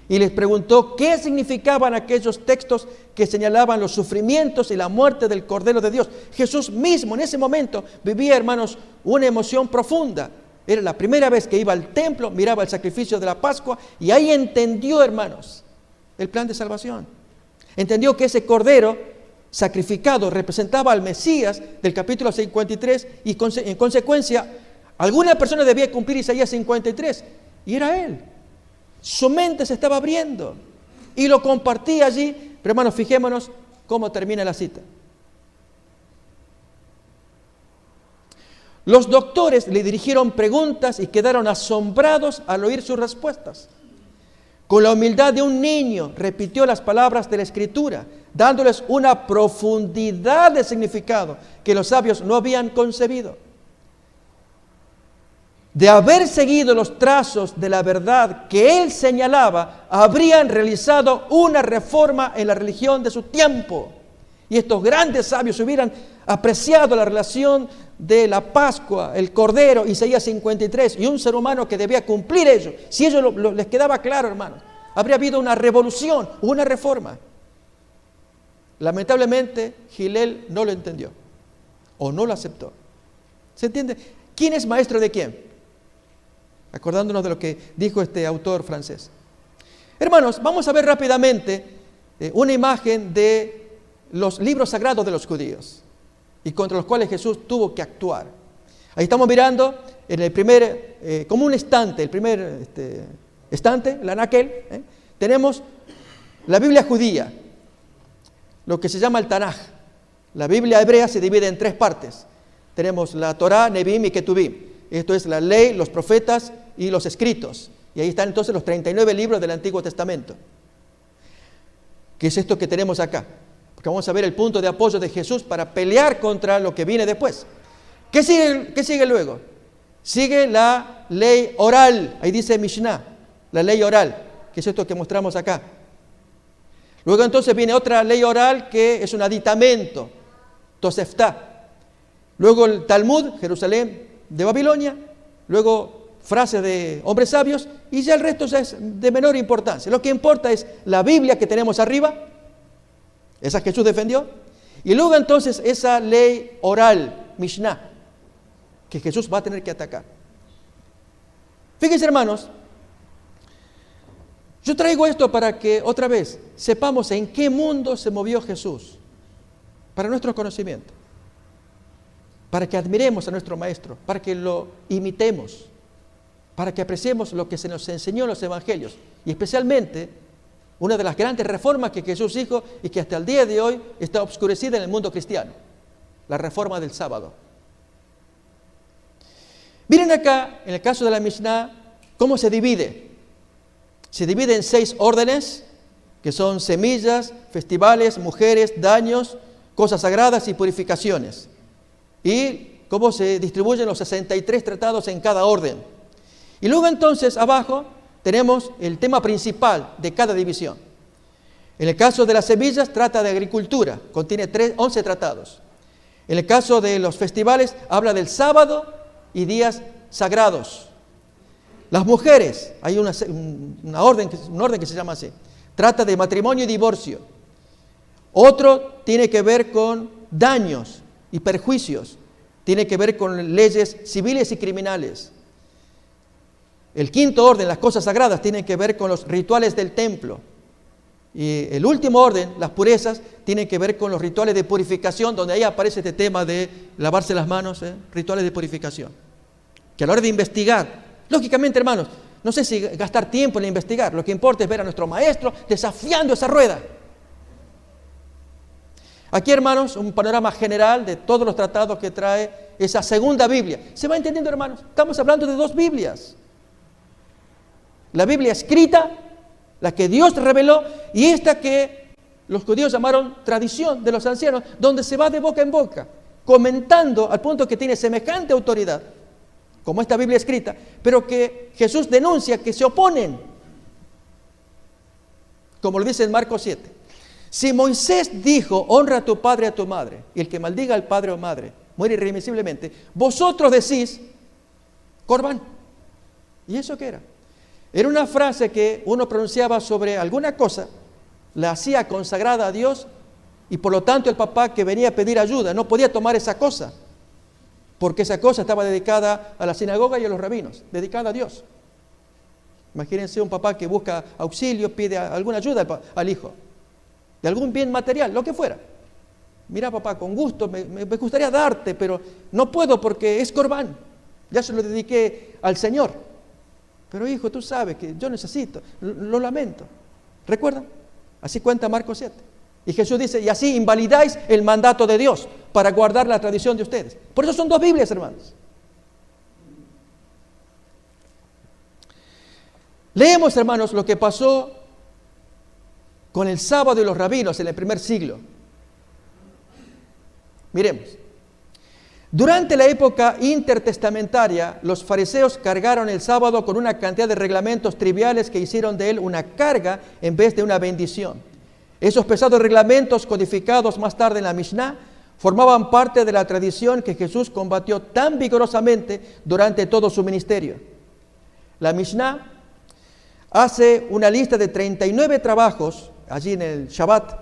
y les preguntó qué significaban aquellos textos que señalaban los sufrimientos y la muerte del Cordero de Dios. Jesús mismo en ese momento vivía, hermanos, una emoción profunda. Era la primera vez que iba al templo, miraba el sacrificio de la Pascua y ahí entendió, hermanos, el plan de salvación. Entendió que ese Cordero sacrificado representaba al Mesías del capítulo 53 y en consecuencia alguna persona debía cumplir Isaías 53 y era él. Su mente se estaba abriendo y lo compartía allí. Pero hermanos, fijémonos cómo termina la cita. Los doctores le dirigieron preguntas y quedaron asombrados al oír sus respuestas. Con la humildad de un niño repitió las palabras de la Escritura, dándoles una profundidad de significado que los sabios no habían concebido. De haber seguido los trazos de la verdad que él señalaba, habrían realizado una reforma en la religión de su tiempo. Y estos grandes sabios hubieran apreciado la relación de la Pascua, el Cordero, Isaías 53, y un ser humano que debía cumplir ello. Si ello les quedaba claro, hermanos, habría habido una revolución, una reforma. Lamentablemente, Hillel no lo entendió, o no lo aceptó. ¿Se entiende? ¿Quién es maestro de quién? Acordándonos de lo que dijo este autor francés. Hermanos, vamos a ver rápidamente una imagen de los libros sagrados de los judíos y contra los cuales Jesús tuvo que actuar. Ahí estamos mirando en el primer, como un estante, el primer estante, el anaquel, tenemos la Biblia judía, lo que se llama el Tanaj. La Biblia hebrea se divide en tres partes. Tenemos la Torá, Nebim y Ketubim. Esto es la ley, los profetas y los escritos. Y ahí están entonces los 39 libros del Antiguo Testamento. ¿Qué es esto que tenemos acá? Porque vamos a ver el punto de apoyo de Jesús para pelear contra lo que viene después. ¿Qué sigue luego? Sigue la ley oral. Ahí dice Mishnah, la ley oral, que es esto que mostramos acá. Luego entonces viene otra ley oral que es un aditamento, Toseftá. Luego el Talmud, Jerusalén de Babilonia, luego frases de hombres sabios y ya el resto ya es de menor importancia. Lo que importa es la Biblia que tenemos arriba, esa Jesús defendió, y luego entonces esa ley oral, Mishnah, que Jesús va a tener que atacar. Fíjense, hermanos, yo traigo esto para que otra vez sepamos en qué mundo se movió Jesús, para nuestro conocimiento, para que admiremos a nuestro Maestro, para que lo imitemos, para que apreciemos lo que se nos enseñó en los Evangelios, y especialmente una de las grandes reformas que Jesús hizo y que hasta el día de hoy está obscurecida en el mundo cristiano, la reforma del sábado. Miren acá, en el caso de la Mishnah, cómo se divide. Se divide en 6 órdenes, que son semillas, festivales, mujeres, daños, cosas sagradas y purificaciones. Y cómo se distribuyen los 63 tratados en cada orden. Y luego entonces abajo tenemos el tema principal de cada división. En el caso de las semillas trata de agricultura, contiene 11 tratados. En el caso de los festivales habla del sábado y días sagrados. Las mujeres, hay un orden que se llama así, trata de matrimonio y divorcio. Otro tiene que ver con daños y perjuicios. Tiene que ver con leyes civiles y criminales. El quinto orden, las cosas sagradas, tienen que ver con los rituales del templo. Y el último orden, las purezas, tienen que ver con los rituales de purificación, donde ahí aparece este tema de lavarse las manos, rituales de purificación. Que a la hora de investigar, lógicamente, hermanos, no sé si gastar tiempo en investigar, lo que importa es ver a nuestro maestro desafiando esa rueda. Aquí, hermanos, un panorama general de todos los tratados que trae esa segunda Biblia. ¿Se va entendiendo, hermanos? Estamos hablando de dos Biblias. La Biblia escrita, la que Dios reveló, y esta que los judíos llamaron tradición de los ancianos, donde se va de boca en boca, comentando al punto que tiene semejante autoridad, como esta Biblia escrita, pero que Jesús denuncia que se oponen, como lo dice en Marcos 7. Si Moisés dijo, honra a tu padre y a tu madre, y el que maldiga al padre o madre muere irremisiblemente, vosotros decís, Corbán. ¿Y eso qué era? Era una frase que uno pronunciaba sobre alguna cosa, la hacía consagrada a Dios, y por lo tanto el papá que venía a pedir ayuda no podía tomar esa cosa, porque esa cosa estaba dedicada a la sinagoga y a los rabinos, dedicada a Dios. Imagínense un papá que busca auxilio, pide alguna ayuda al hijo, de algún bien material, lo que fuera. Mira, papá, con gusto, me gustaría darte, pero no puedo porque es Corbán. Ya se lo dediqué al Señor. Pero hijo, tú sabes que yo necesito, lo lamento. ¿Recuerdan? Así cuenta Marcos 7. Y Jesús dice, y así invalidáis el mandato de Dios para guardar la tradición de ustedes. Por eso son dos Biblias, hermanos. Leemos, hermanos, lo que pasó con el sábado y los rabinos en el primer siglo. Miremos. Durante la época intertestamentaria, los fariseos cargaron el sábado con una cantidad de reglamentos triviales que hicieron de él una carga en vez de una bendición. Esos pesados reglamentos, codificados más tarde en la Mishnah, formaban parte de la tradición que Jesús combatió tan vigorosamente durante todo su ministerio. La Mishnah hace una lista de 39 trabajos allí en el Shabbat,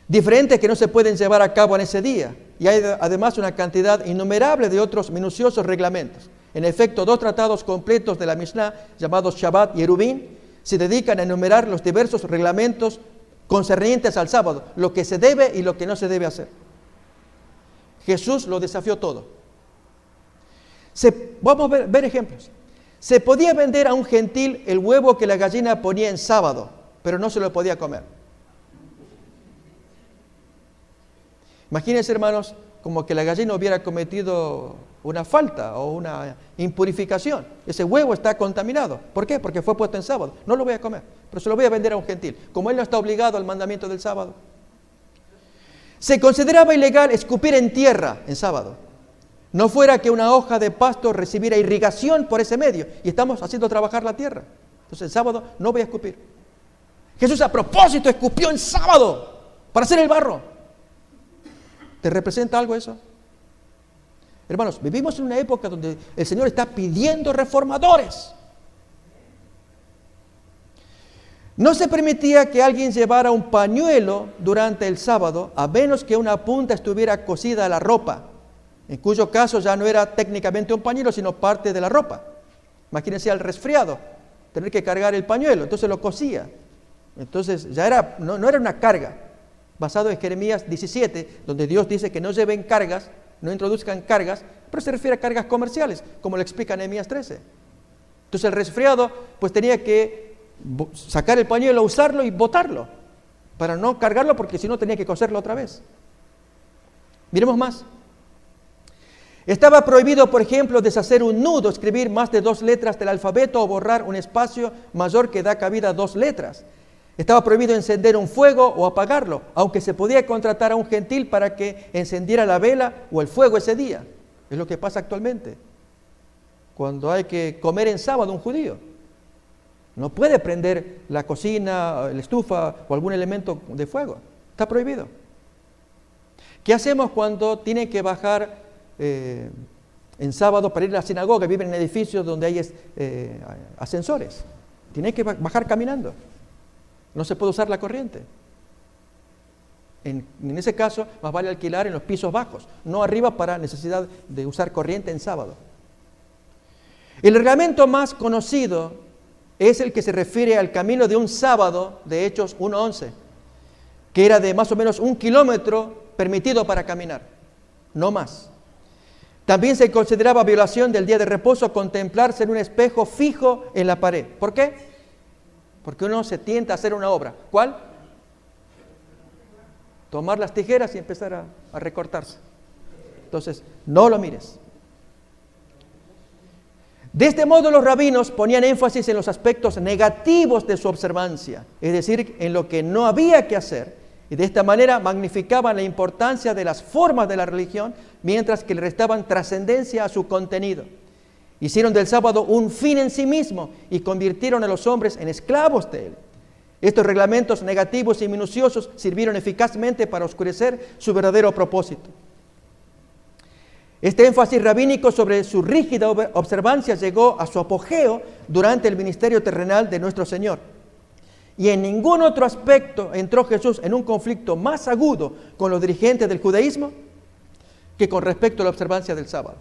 diferentes que no se pueden llevar a cabo en ese día. Y hay además una cantidad innumerable de otros minuciosos reglamentos. En efecto, 2 tratados completos de la Mishnah, llamados Shabbat y Erubín, se dedican a enumerar los diversos reglamentos concernientes al sábado, lo que se debe y lo que no se debe hacer. Jesús lo desafió todo. Vamos a ver ejemplos. Se podía vender a un gentil el huevo que la gallina ponía en sábado, pero no se lo podía comer. Imagínense, hermanos, como que la gallina hubiera cometido una falta o una impurificación. Ese huevo está contaminado. ¿Por qué? Porque fue puesto en sábado. No lo voy a comer, pero se lo voy a vender a un gentil, como él no está obligado al mandamiento del sábado. Se consideraba ilegal escupir en tierra en sábado. No fuera que una hoja de pasto recibiera irrigación por ese medio, y estamos haciendo trabajar la tierra. Entonces el sábado no voy a escupir. Jesús a propósito escupió en sábado para hacer el barro. ¿Te representa algo eso? Hermanos, vivimos en una época donde el Señor está pidiendo reformadores. No se permitía que alguien llevara un pañuelo durante el sábado, a menos que una punta estuviera cosida a la ropa, en cuyo caso ya no era técnicamente un pañuelo, sino parte de la ropa. Imagínense al resfriado, tener que cargar el pañuelo, entonces lo cosía. Entonces ya no era una carga. Basado en Jeremías 17, donde Dios dice que no lleven cargas, no introduzcan cargas, pero se refiere a cargas comerciales, como lo explica Nehemías 13. Entonces el resfriado pues tenía que sacar el pañuelo, usarlo y botarlo, para no cargarlo, porque si no tenía que coserlo otra vez. Miremos más. Estaba prohibido, por ejemplo, deshacer un nudo, escribir más de 2 letras del alfabeto o borrar un espacio mayor que da cabida a 2 letras. Estaba prohibido encender un fuego o apagarlo, aunque se podía contratar a un gentil para que encendiera la vela o el fuego ese día. Es lo que pasa actualmente. Cuando hay que comer en sábado un judío, no puede prender la cocina, la estufa o algún elemento de fuego. Está prohibido. ¿Qué hacemos cuando tienen que bajar en sábado para ir a la sinagoga? Viven en edificios donde hay ascensores. Tienen que bajar caminando. No se puede usar la corriente. En ese caso, más vale alquilar en los pisos bajos, no arriba para necesidad de usar corriente en sábado. El reglamento más conocido es el que se refiere al camino de un sábado, de Hechos 1:11, que era de más o menos 1 kilómetro permitido para caminar, no más. También se consideraba violación del día de reposo contemplarse en un espejo fijo en la pared. ¿Por qué? Porque uno se tienta a hacer una obra. ¿Cuál? Tomar las tijeras y empezar a recortarse. Entonces, no lo mires. De este modo los rabinos ponían énfasis en los aspectos negativos de su observancia, es decir, en lo que no había que hacer, y de esta manera magnificaban la importancia de las formas de la religión, mientras que le restaban trascendencia a su contenido. Hicieron del sábado un fin en sí mismo y convirtieron a los hombres en esclavos de él. Estos reglamentos negativos y minuciosos sirvieron eficazmente para oscurecer su verdadero propósito. Este énfasis rabínico sobre su rígida observancia llegó a su apogeo durante el ministerio terrenal de nuestro Señor. Y en ningún otro aspecto entró Jesús en un conflicto más agudo con los dirigentes del judaísmo que con respecto a la observancia del sábado.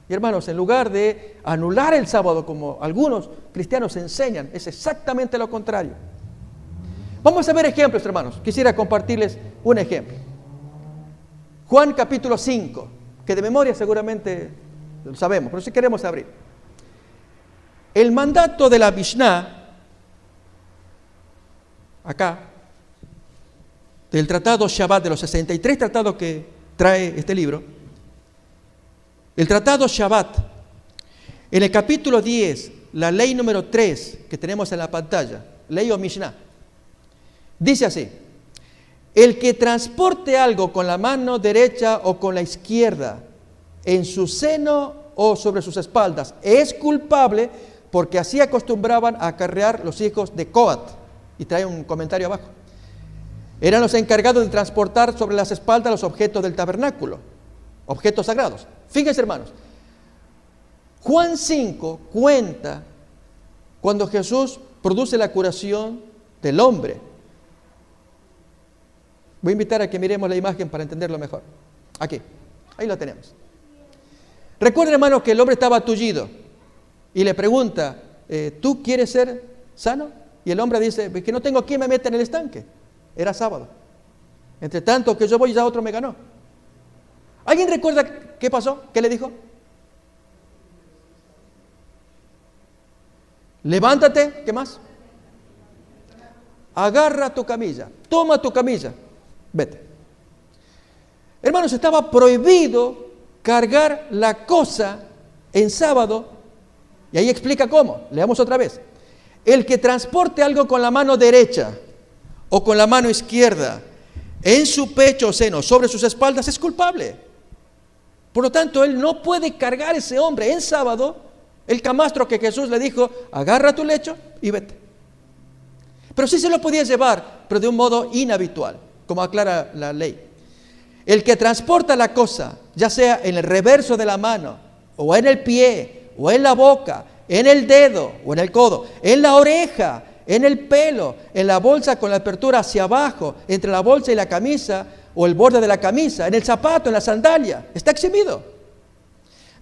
Y hermanos, en lugar de anular el sábado como algunos cristianos enseñan, es exactamente lo contrario. Vamos a ver ejemplos, hermanos. Quisiera compartirles un ejemplo. Juan capítulo 5, que de memoria seguramente lo sabemos, pero si queremos abrir. El mandato de la Mishnah, acá, del tratado Shabbat, de los 63 tratados que trae este libro, el tratado Shabbat, en el capítulo 10, la ley número 3 que tenemos en la pantalla, ley o Mishnah, dice así: el que transporte algo con la mano derecha o con la izquierda, en su seno o sobre sus espaldas, es culpable, porque así acostumbraban a acarrear los hijos de Coat. Y trae un comentario abajo. Eran los encargados de transportar sobre las espaldas los objetos del tabernáculo, objetos sagrados. Fíjense, hermanos, Juan 5 cuenta cuando Jesús produce la curación del hombre. Voy a invitar a que miremos la imagen para entenderlo mejor. Aquí, ahí lo tenemos. Recuerden, hermanos, que el hombre estaba tullido y le pregunta, ¿tú quieres ser sano? Y el hombre dice, que no tengo quien me meta en el estanque. Era sábado. Entre tanto que yo voy, ya otro me ganó. ¿Alguien recuerda qué pasó? ¿Qué le dijo? Levántate, ¿qué más? Agarra tu camilla, toma tu camilla, vete. Hermanos, estaba prohibido cargar la cosa en sábado, y ahí explica cómo. Leamos otra vez. El que transporte algo con la mano derecha o con la mano izquierda en su pecho o seno sobre sus espaldas es culpable. Por lo tanto, él no puede cargar ese hombre en sábado el camastro que Jesús le dijo, agarra tu lecho y vete. Pero sí se lo podía llevar, pero de un modo inhabitual, como aclara la ley. El que transporta la cosa, ya sea en el reverso de la mano, o en el pie, o en la boca, en el dedo o en el codo, en la oreja, en el pelo, en la bolsa con la apertura hacia abajo, entre la bolsa y la camisa o el borde de la camisa, en el zapato, en la sandalia, está eximido,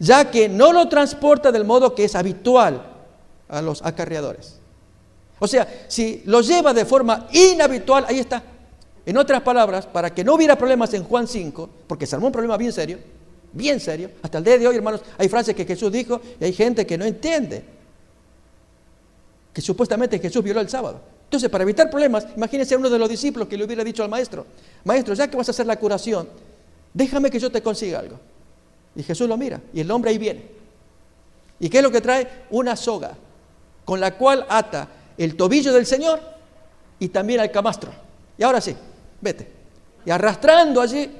ya que no lo transporta del modo que es habitual a los acarreadores. O sea, si lo lleva de forma inhabitual, ahí está. En otras palabras, para que no hubiera problemas en Juan 5, porque se armó un problema bien serio, hasta el día de hoy, hermanos, hay frases que Jesús dijo y hay gente que no entiende que supuestamente Jesús violó el sábado. Entonces, para evitar problemas, imagínense a uno de los discípulos que le hubiera dicho al maestro, maestro, ya que vas a hacer la curación, déjame que yo te consiga algo. Y Jesús lo mira y el hombre ahí viene. ¿Y qué es lo que trae? Una soga con la cual ata el tobillo del Señor y también al camastro. Y ahora sí, vete. Y arrastrando allí,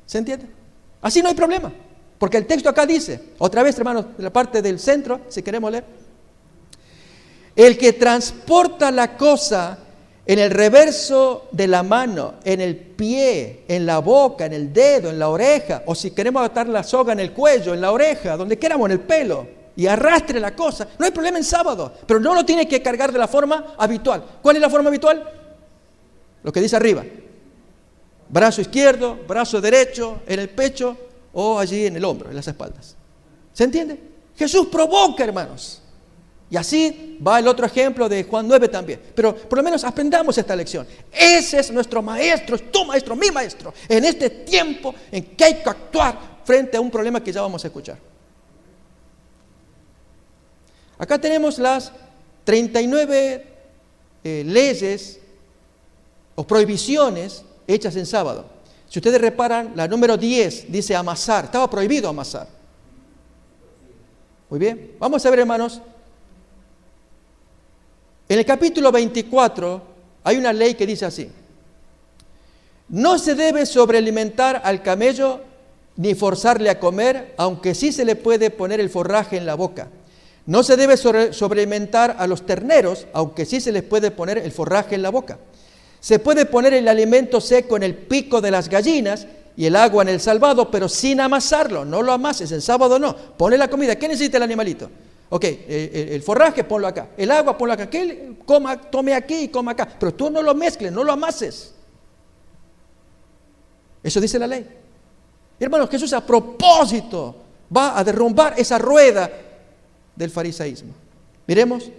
¿se entiende? Así no hay problema, porque el texto acá dice, otra vez, hermanos, de la parte del centro, si queremos leer, el que transporta la cosa en el reverso de la mano, en el pie, en la boca, en el dedo, en la oreja, o si queremos atar la soga en el cuello, en la oreja, donde queramos, en el pelo, y arrastre la cosa, no hay problema en sábado, pero no lo tiene que cargar de la forma habitual. ¿Cuál es la forma habitual? lo que dice arriba. Brazo izquierdo, brazo derecho, en el pecho o allí en el hombro, en las espaldas. ¿Se entiende? Jesús provoca, hermanos. Y así va el otro ejemplo de Juan 9 también. Pero por lo menos aprendamos esta lección. Ese es nuestro maestro, es tu maestro, mi maestro. En este tiempo en que hay que actuar frente a un problema que ya vamos a escuchar. Acá tenemos las 39 leyes o prohibiciones hechas en sábado. Si ustedes reparan, la número 10 dice amasar. Estaba prohibido amasar. Muy bien. Vamos a ver, hermanos. En el capítulo 24 hay una ley que dice así: no se debe sobrealimentar al camello ni forzarle a comer, aunque sí se le puede poner el forraje en la boca. No se debe sobrealimentar a los terneros, aunque sí se les puede poner el forraje en la boca. Se puede poner el alimento seco en el pico de las gallinas y el agua en el salvado, pero sin amasarlo. No lo amases, en sábado no. Ponle la comida. ¿Qué necesita el animalito? Ok, el forraje ponlo acá, el agua ponlo acá, que él coma, tome aquí y coma acá, pero tú no lo mezcles, no lo amases. Eso dice la ley. Y hermanos, Jesús a propósito va a derrumbar esa rueda del fariseísmo. Miremos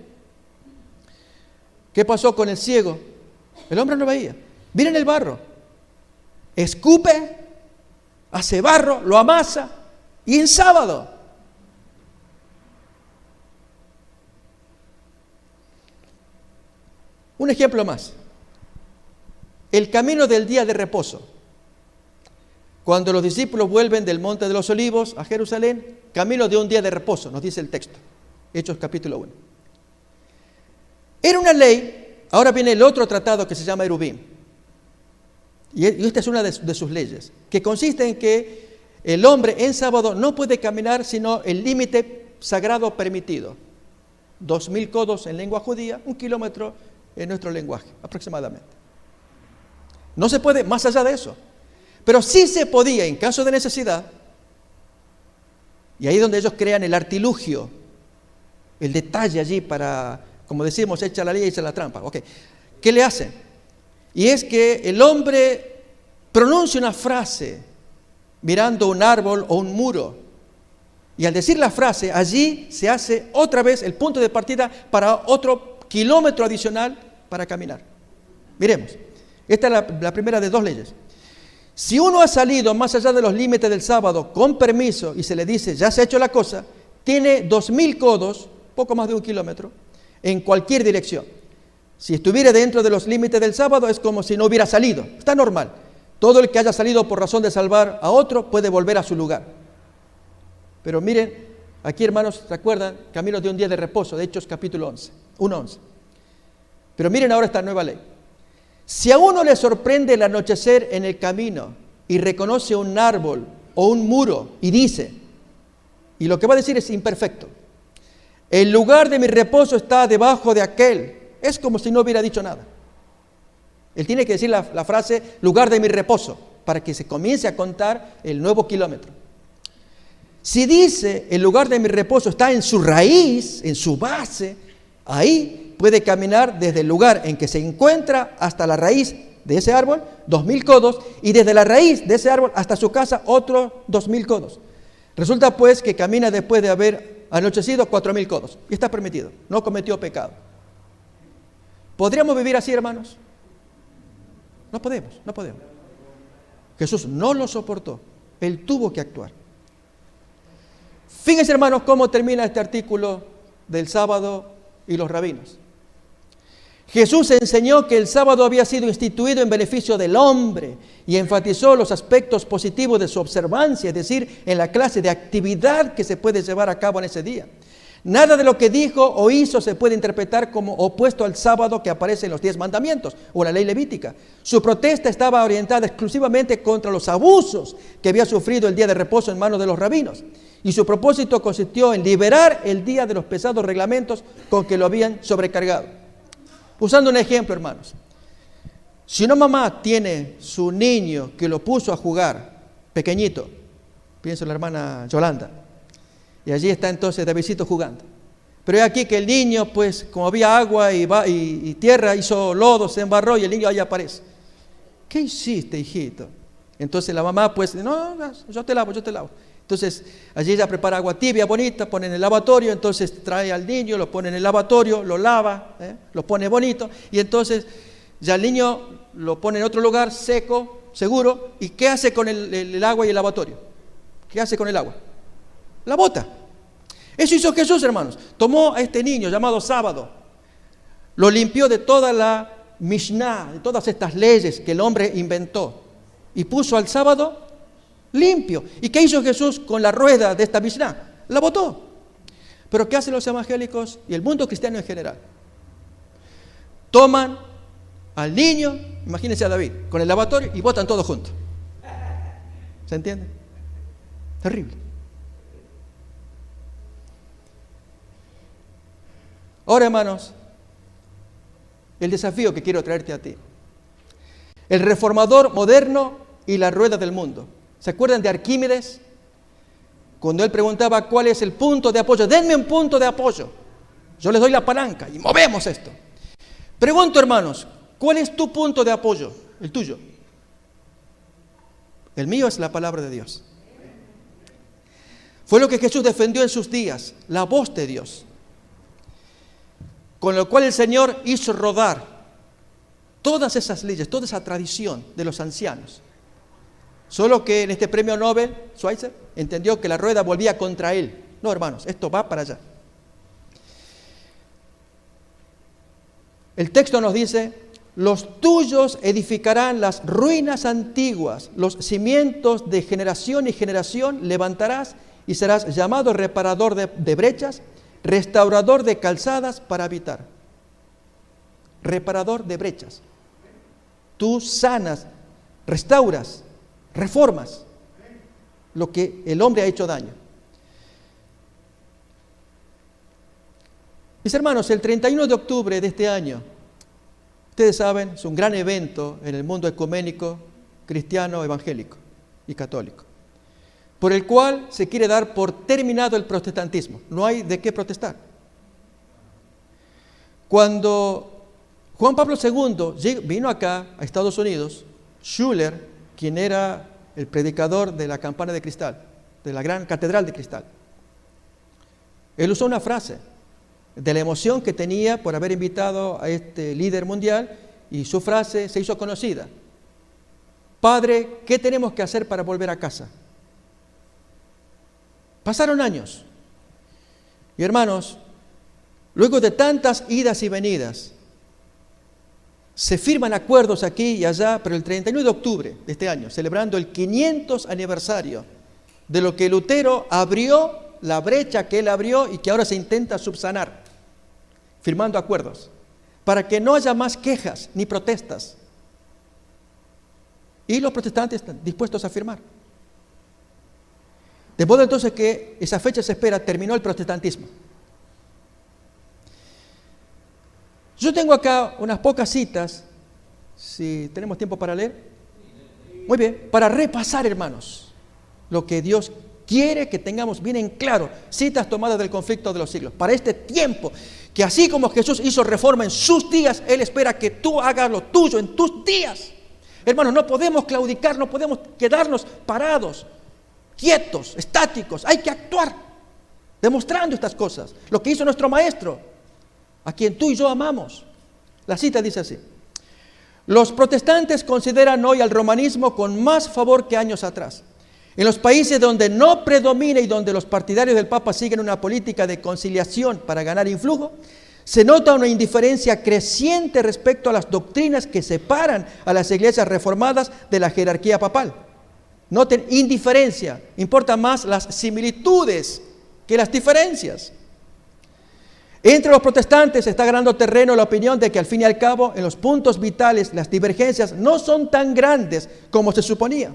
qué pasó con el ciego. El hombre no veía. Miren el barro. Escupe, hace barro, lo amasa y en sábado. Un ejemplo más. El camino del día de reposo. Cuando los discípulos vuelven del Monte de los Olivos a Jerusalén, camino de un día de reposo, nos dice el texto. Hechos capítulo 1. Era una ley, ahora viene el otro tratado que se llama Erubim. Y esta es una de sus leyes, que consiste en que el hombre en sábado no puede caminar sino el límite sagrado permitido. 2000 codos en lengua judía, 1 kilómetro en nuestro lenguaje, aproximadamente. No se puede más allá de eso. Pero sí se podía, en caso de necesidad, y ahí es donde ellos crean el artilugio, el detalle allí para, como decimos, echa la ley y echa la trampa. Okay. ¿Qué le hacen? Y es que el hombre pronuncia una frase mirando un árbol o un muro. Y al decir la frase, allí se hace otra vez el punto de partida para otro kilómetro adicional para caminar. Miremos, esta es la primera de 2 leyes. Si uno ha salido más allá de los límites del sábado con permiso y se le dice, ya se ha hecho la cosa, tiene 2000 codos, poco más de 1 kilómetro, en cualquier dirección. Si estuviera dentro de los límites del sábado es como si no hubiera salido. Está normal. Todo el que haya salido por razón de salvar a otro puede volver a su lugar. Pero miren, aquí hermanos, ¿recuerdan? Camino de un día de reposo, de Hechos capítulo 1:11. Pero miren ahora esta nueva ley. Si a uno le sorprende el anochecer en el camino y reconoce un árbol o un muro y dice, y lo que va a decir es imperfecto, el lugar de mi reposo está debajo de aquel, es como si no hubiera dicho nada. Él tiene que decir la frase, lugar de mi reposo, para que se comience a contar el nuevo kilómetro. Si dice, el lugar de mi reposo está en su raíz, en su base, ahí puede caminar desde el lugar en que se encuentra hasta la raíz de ese árbol, 2000 codos, y desde la raíz de ese árbol hasta su casa, otros 2000 codos. Resulta pues que camina después de haber anochecido 4000 codos, y está permitido, no cometió pecado. ¿Podríamos vivir así, hermanos? No podemos. Jesús no lo soportó, Él tuvo que actuar. Fíjense, hermanos, cómo termina este artículo del sábado y los rabinos. Jesús enseñó que el sábado había sido instituido en beneficio del hombre y enfatizó los aspectos positivos de su observancia, es decir, en la clase de actividad que se puede llevar a cabo en ese día. Nada de lo que dijo o hizo se puede interpretar como opuesto al sábado que aparece en los 10 mandamientos o la ley levítica. Su protesta estaba orientada exclusivamente contra los abusos que había sufrido el día de reposo en manos de los rabinos. Y su propósito consistió en liberar el día de los pesados reglamentos con que lo habían sobrecargado. Usando un ejemplo, hermanos. Si una mamá tiene su niño que lo puso a jugar, pequeñito, pienso en la hermana Yolanda, y allí está entonces Davidcito jugando. Pero es aquí que el niño, pues, como había agua y tierra, hizo lodo, se embarró y el niño ahí aparece. ¿qué hiciste, hijito? Entonces la mamá pues, no, yo te lavo. Entonces allí ella prepara agua tibia, bonita, pone en el lavatorio, entonces trae al niño, lo pone en el lavatorio, lo lava, lo pone bonito, y entonces ya el niño lo pone en otro lugar, seco, seguro, ¿y qué hace con el agua y el lavatorio? ¿Qué hace con el agua? La bota. Eso hizo Jesús, hermanos. Tomó a este niño llamado Sábado, lo limpió de toda la Mishnah, de todas estas leyes que el hombre inventó, y puso al sábado limpio. ¿Y qué hizo Jesús con la rueda de esta Mishnah? La botó. Pero ¿qué hacen los evangélicos y el mundo cristiano en general? Toman al niño, imagínense a David, con el lavatorio y botan todo junto. ¿Se entiende? Terrible. Ahora, hermanos, el desafío que quiero traerte a ti. El reformador moderno y la rueda del mundo. ¿Se acuerdan de Arquímedes? Cuando él preguntaba cuál es el punto de apoyo. Denme un punto de apoyo. Yo les doy la palanca y movemos esto. Pregunto, hermanos, ¿cuál es tu punto de apoyo? El tuyo. El mío es la palabra de Dios. Fue lo que Jesús defendió en sus días, la voz de Dios, con lo cual el Señor hizo rodar todas esas leyes, toda esa tradición de los ancianos. Solo que en este premio Nobel, Schweitzer entendió que la rueda volvía contra él. No, hermanos, esto va para allá. El texto nos dice: los tuyos edificarán las ruinas antiguas, los cimientos de generación y generación levantarás, y serás llamado reparador de brechas, restaurador de calzadas para habitar. Reparador de brechas. Tú sanas, restauras, reformas lo que el hombre ha hecho daño. Mis hermanos, el 31 de octubre de este año, ustedes saben, es un gran evento en el mundo ecuménico, cristiano, evangélico y católico, por el cual se quiere dar por terminado el protestantismo. No hay de qué protestar. Cuando Juan Pablo II vino acá a Estados Unidos, Schuller, quien era el predicador de la campana de cristal, de la gran catedral de cristal, él usó una frase de la emoción que tenía por haber invitado a este líder mundial, y su frase se hizo conocida: Padre, ¿qué tenemos que hacer para volver a casa? Pasaron años. Y hermanos, luego de tantas idas y venidas, se firman acuerdos aquí y allá, pero el 31 de octubre de este año, celebrando el 500 aniversario de lo que Lutero abrió, la brecha que él abrió y que ahora se intenta subsanar, firmando acuerdos, para que no haya más quejas ni protestas. Y los protestantes están dispuestos a firmar. De modo entonces que esa fecha se espera, terminó el protestantismo. Yo tengo acá unas pocas citas, si tenemos tiempo para leer. Muy bien, para repasar, hermanos, lo que Dios quiere que tengamos bien en claro, citas tomadas del conflicto de los siglos, para este tiempo, que así como Jesús hizo reforma en sus días, Él espera que tú hagas lo tuyo en tus días. Hermanos, no podemos claudicar, no podemos quedarnos parados, quietos, estáticos. Hay que actuar, demostrando estas cosas, lo que hizo nuestro Maestro, a quien tú y yo amamos. La cita dice así: los protestantes consideran hoy al romanismo con más favor que años atrás. En los países donde no predomina y donde los partidarios del Papa siguen una política de conciliación para ganar influjo, se nota una indiferencia creciente respecto a las doctrinas que separan a las iglesias reformadas de la jerarquía papal. Noten, indiferencia, importan más las similitudes que las diferencias. Entre los protestantes está ganando terreno la opinión de que al fin y al cabo, en los puntos vitales, las divergencias no son tan grandes como se suponía,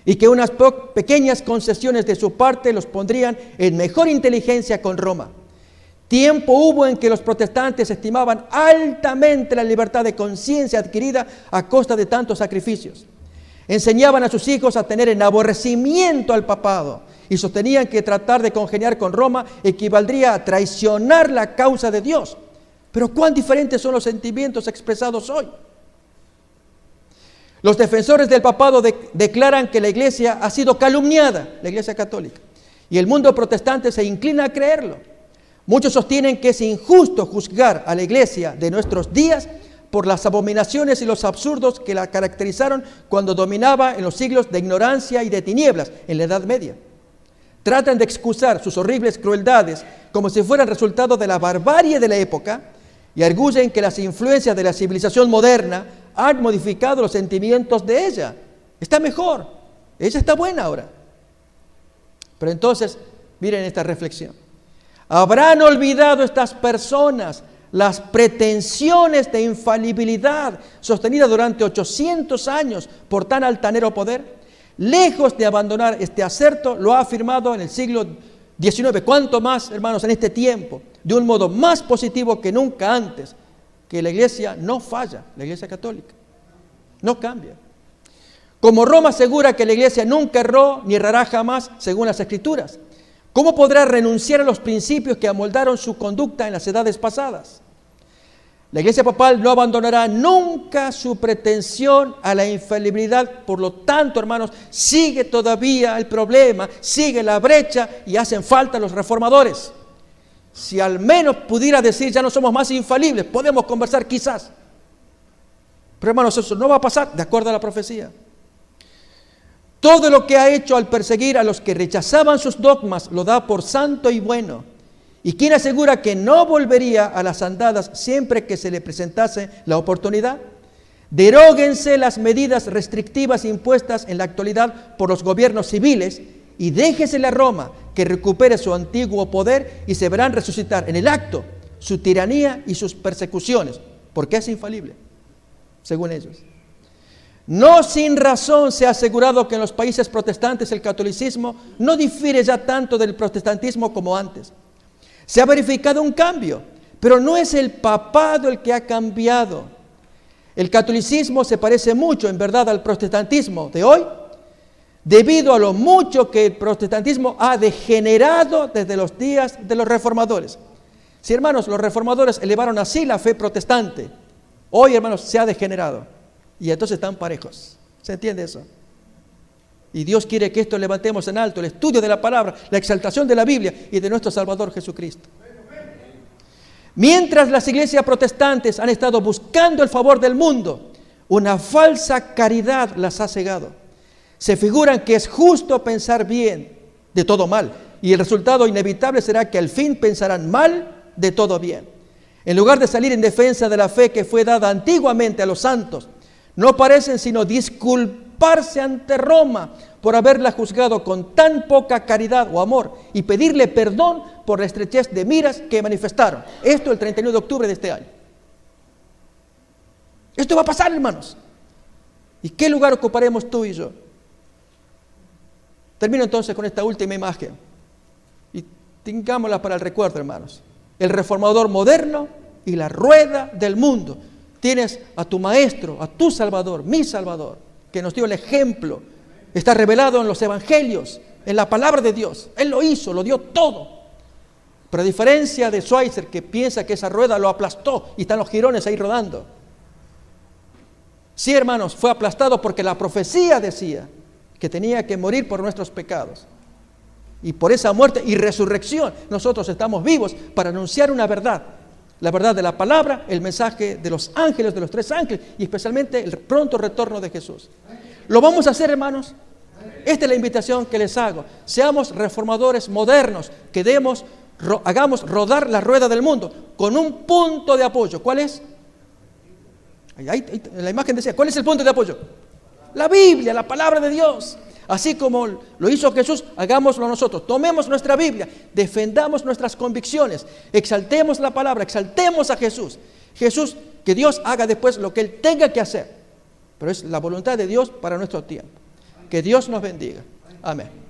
y que unas pequeñas concesiones de su parte los pondrían en mejor inteligencia con Roma. Tiempo hubo en que los protestantes estimaban altamente la libertad de conciencia adquirida a costa de tantos sacrificios. Enseñaban a sus hijos a tener en aborrecimiento al papado y sostenían que tratar de congeniar con Roma equivaldría a traicionar la causa de Dios. Pero cuán diferentes son los sentimientos expresados hoy. Los defensores del papado declaran que la iglesia ha sido calumniada, la iglesia católica, y el mundo protestante se inclina a creerlo. Muchos sostienen que es injusto juzgar a la iglesia de nuestros días por las abominaciones y los absurdos que la caracterizaron cuando dominaba en los siglos de ignorancia y de tinieblas, en la Edad Media. Tratan de excusar sus horribles crueldades como si fueran resultado de la barbarie de la época y arguyen que las influencias de la civilización moderna han modificado los sentimientos de ella. Está mejor, ella está buena ahora. Pero entonces, miren esta reflexión. ¿Habrán olvidado estas personas las pretensiones de infalibilidad sostenidas durante 800 años por tan altanero poder? Lejos de abandonar este acerto, lo ha afirmado en el siglo XIX, cuanto más, hermanos, en este tiempo, de un modo más positivo que nunca antes, que la iglesia no falla, la iglesia católica, no cambia. Como Roma asegura que la iglesia nunca erró ni errará jamás según las Escrituras, ¿cómo podrá renunciar a los principios que amoldaron su conducta en las edades pasadas? La Iglesia Papal no abandonará nunca su pretensión a la infalibilidad. Por lo tanto, hermanos, sigue todavía el problema, sigue la brecha y hacen falta los reformadores. Si al menos pudiera decir, ya no somos más infalibles, podemos conversar quizás. Pero hermanos, eso no va a pasar de acuerdo a la profecía. Todo lo que ha hecho al perseguir a los que rechazaban sus dogmas lo da por santo y bueno. ¿Y quién asegura que no volvería a las andadas siempre que se le presentase la oportunidad? Deróguense las medidas restrictivas impuestas en la actualidad por los gobiernos civiles y déjesele a Roma que recupere su antiguo poder y se verán resucitar en el acto su tiranía y sus persecuciones, porque es infalible, según ellos. No sin razón se ha asegurado que en los países protestantes el catolicismo no difiere ya tanto del protestantismo como antes. Se ha verificado un cambio, pero no es el papado el que ha cambiado. El catolicismo se parece mucho, en verdad, al protestantismo de hoy, debido a lo mucho que el protestantismo ha degenerado desde los días de los reformadores. Sí, hermanos, los reformadores elevaron así la fe protestante. Hoy, hermanos, se ha degenerado. Y entonces están parejos. ¿Se entiende eso? Y Dios quiere que esto levantemos en alto, el estudio de la palabra, la exaltación de la Biblia y de nuestro Salvador Jesucristo. Mientras las iglesias protestantes han estado buscando el favor del mundo, una falsa caridad las ha cegado. Se figuran que es justo pensar bien de todo mal, y el resultado inevitable será que al fin pensarán mal de todo bien. En lugar de salir en defensa de la fe que fue dada antiguamente a los santos, no parecen sino disculparse ante Roma por haberla juzgado con tan poca caridad o amor y pedirle perdón por la estrechez de miras que manifestaron. Esto el 31 de octubre de este año. Esto va a pasar, hermanos. ¿Y qué lugar ocuparemos tú y yo? Termino entonces con esta última imagen y tengámosla para el recuerdo, hermanos. El reformador moderno y la rueda del mundo. Tienes a tu maestro, a tu Salvador, mi Salvador, que nos dio el ejemplo. Está revelado en los evangelios, en la palabra de Dios. Él lo hizo, lo dio todo. Pero a diferencia de Schweitzer, que piensa que esa rueda lo aplastó y están los jirones ahí rodando. Sí, hermanos, fue aplastado porque la profecía decía que tenía que morir por nuestros pecados. Y por esa muerte y resurrección nosotros estamos vivos para anunciar una verdad. La verdad de la palabra, el mensaje de los ángeles, de los tres ángeles y especialmente el pronto retorno de Jesús. ¿Lo vamos a hacer, hermanos? Esta es la invitación que les hago. Seamos reformadores modernos, que hagamos rodar la rueda del mundo con un punto de apoyo. ¿Cuál es? Ahí, la imagen decía, ¿cuál es el punto de apoyo? La Biblia, la palabra de Dios. Así como lo hizo Jesús, hagámoslo nosotros. Tomemos nuestra Biblia, defendamos nuestras convicciones, exaltemos la palabra, exaltemos a Jesús. Jesús, que Dios haga después lo que Él tenga que hacer. Pero es la voluntad de Dios para nuestro tiempo. Que Dios nos bendiga. Amén.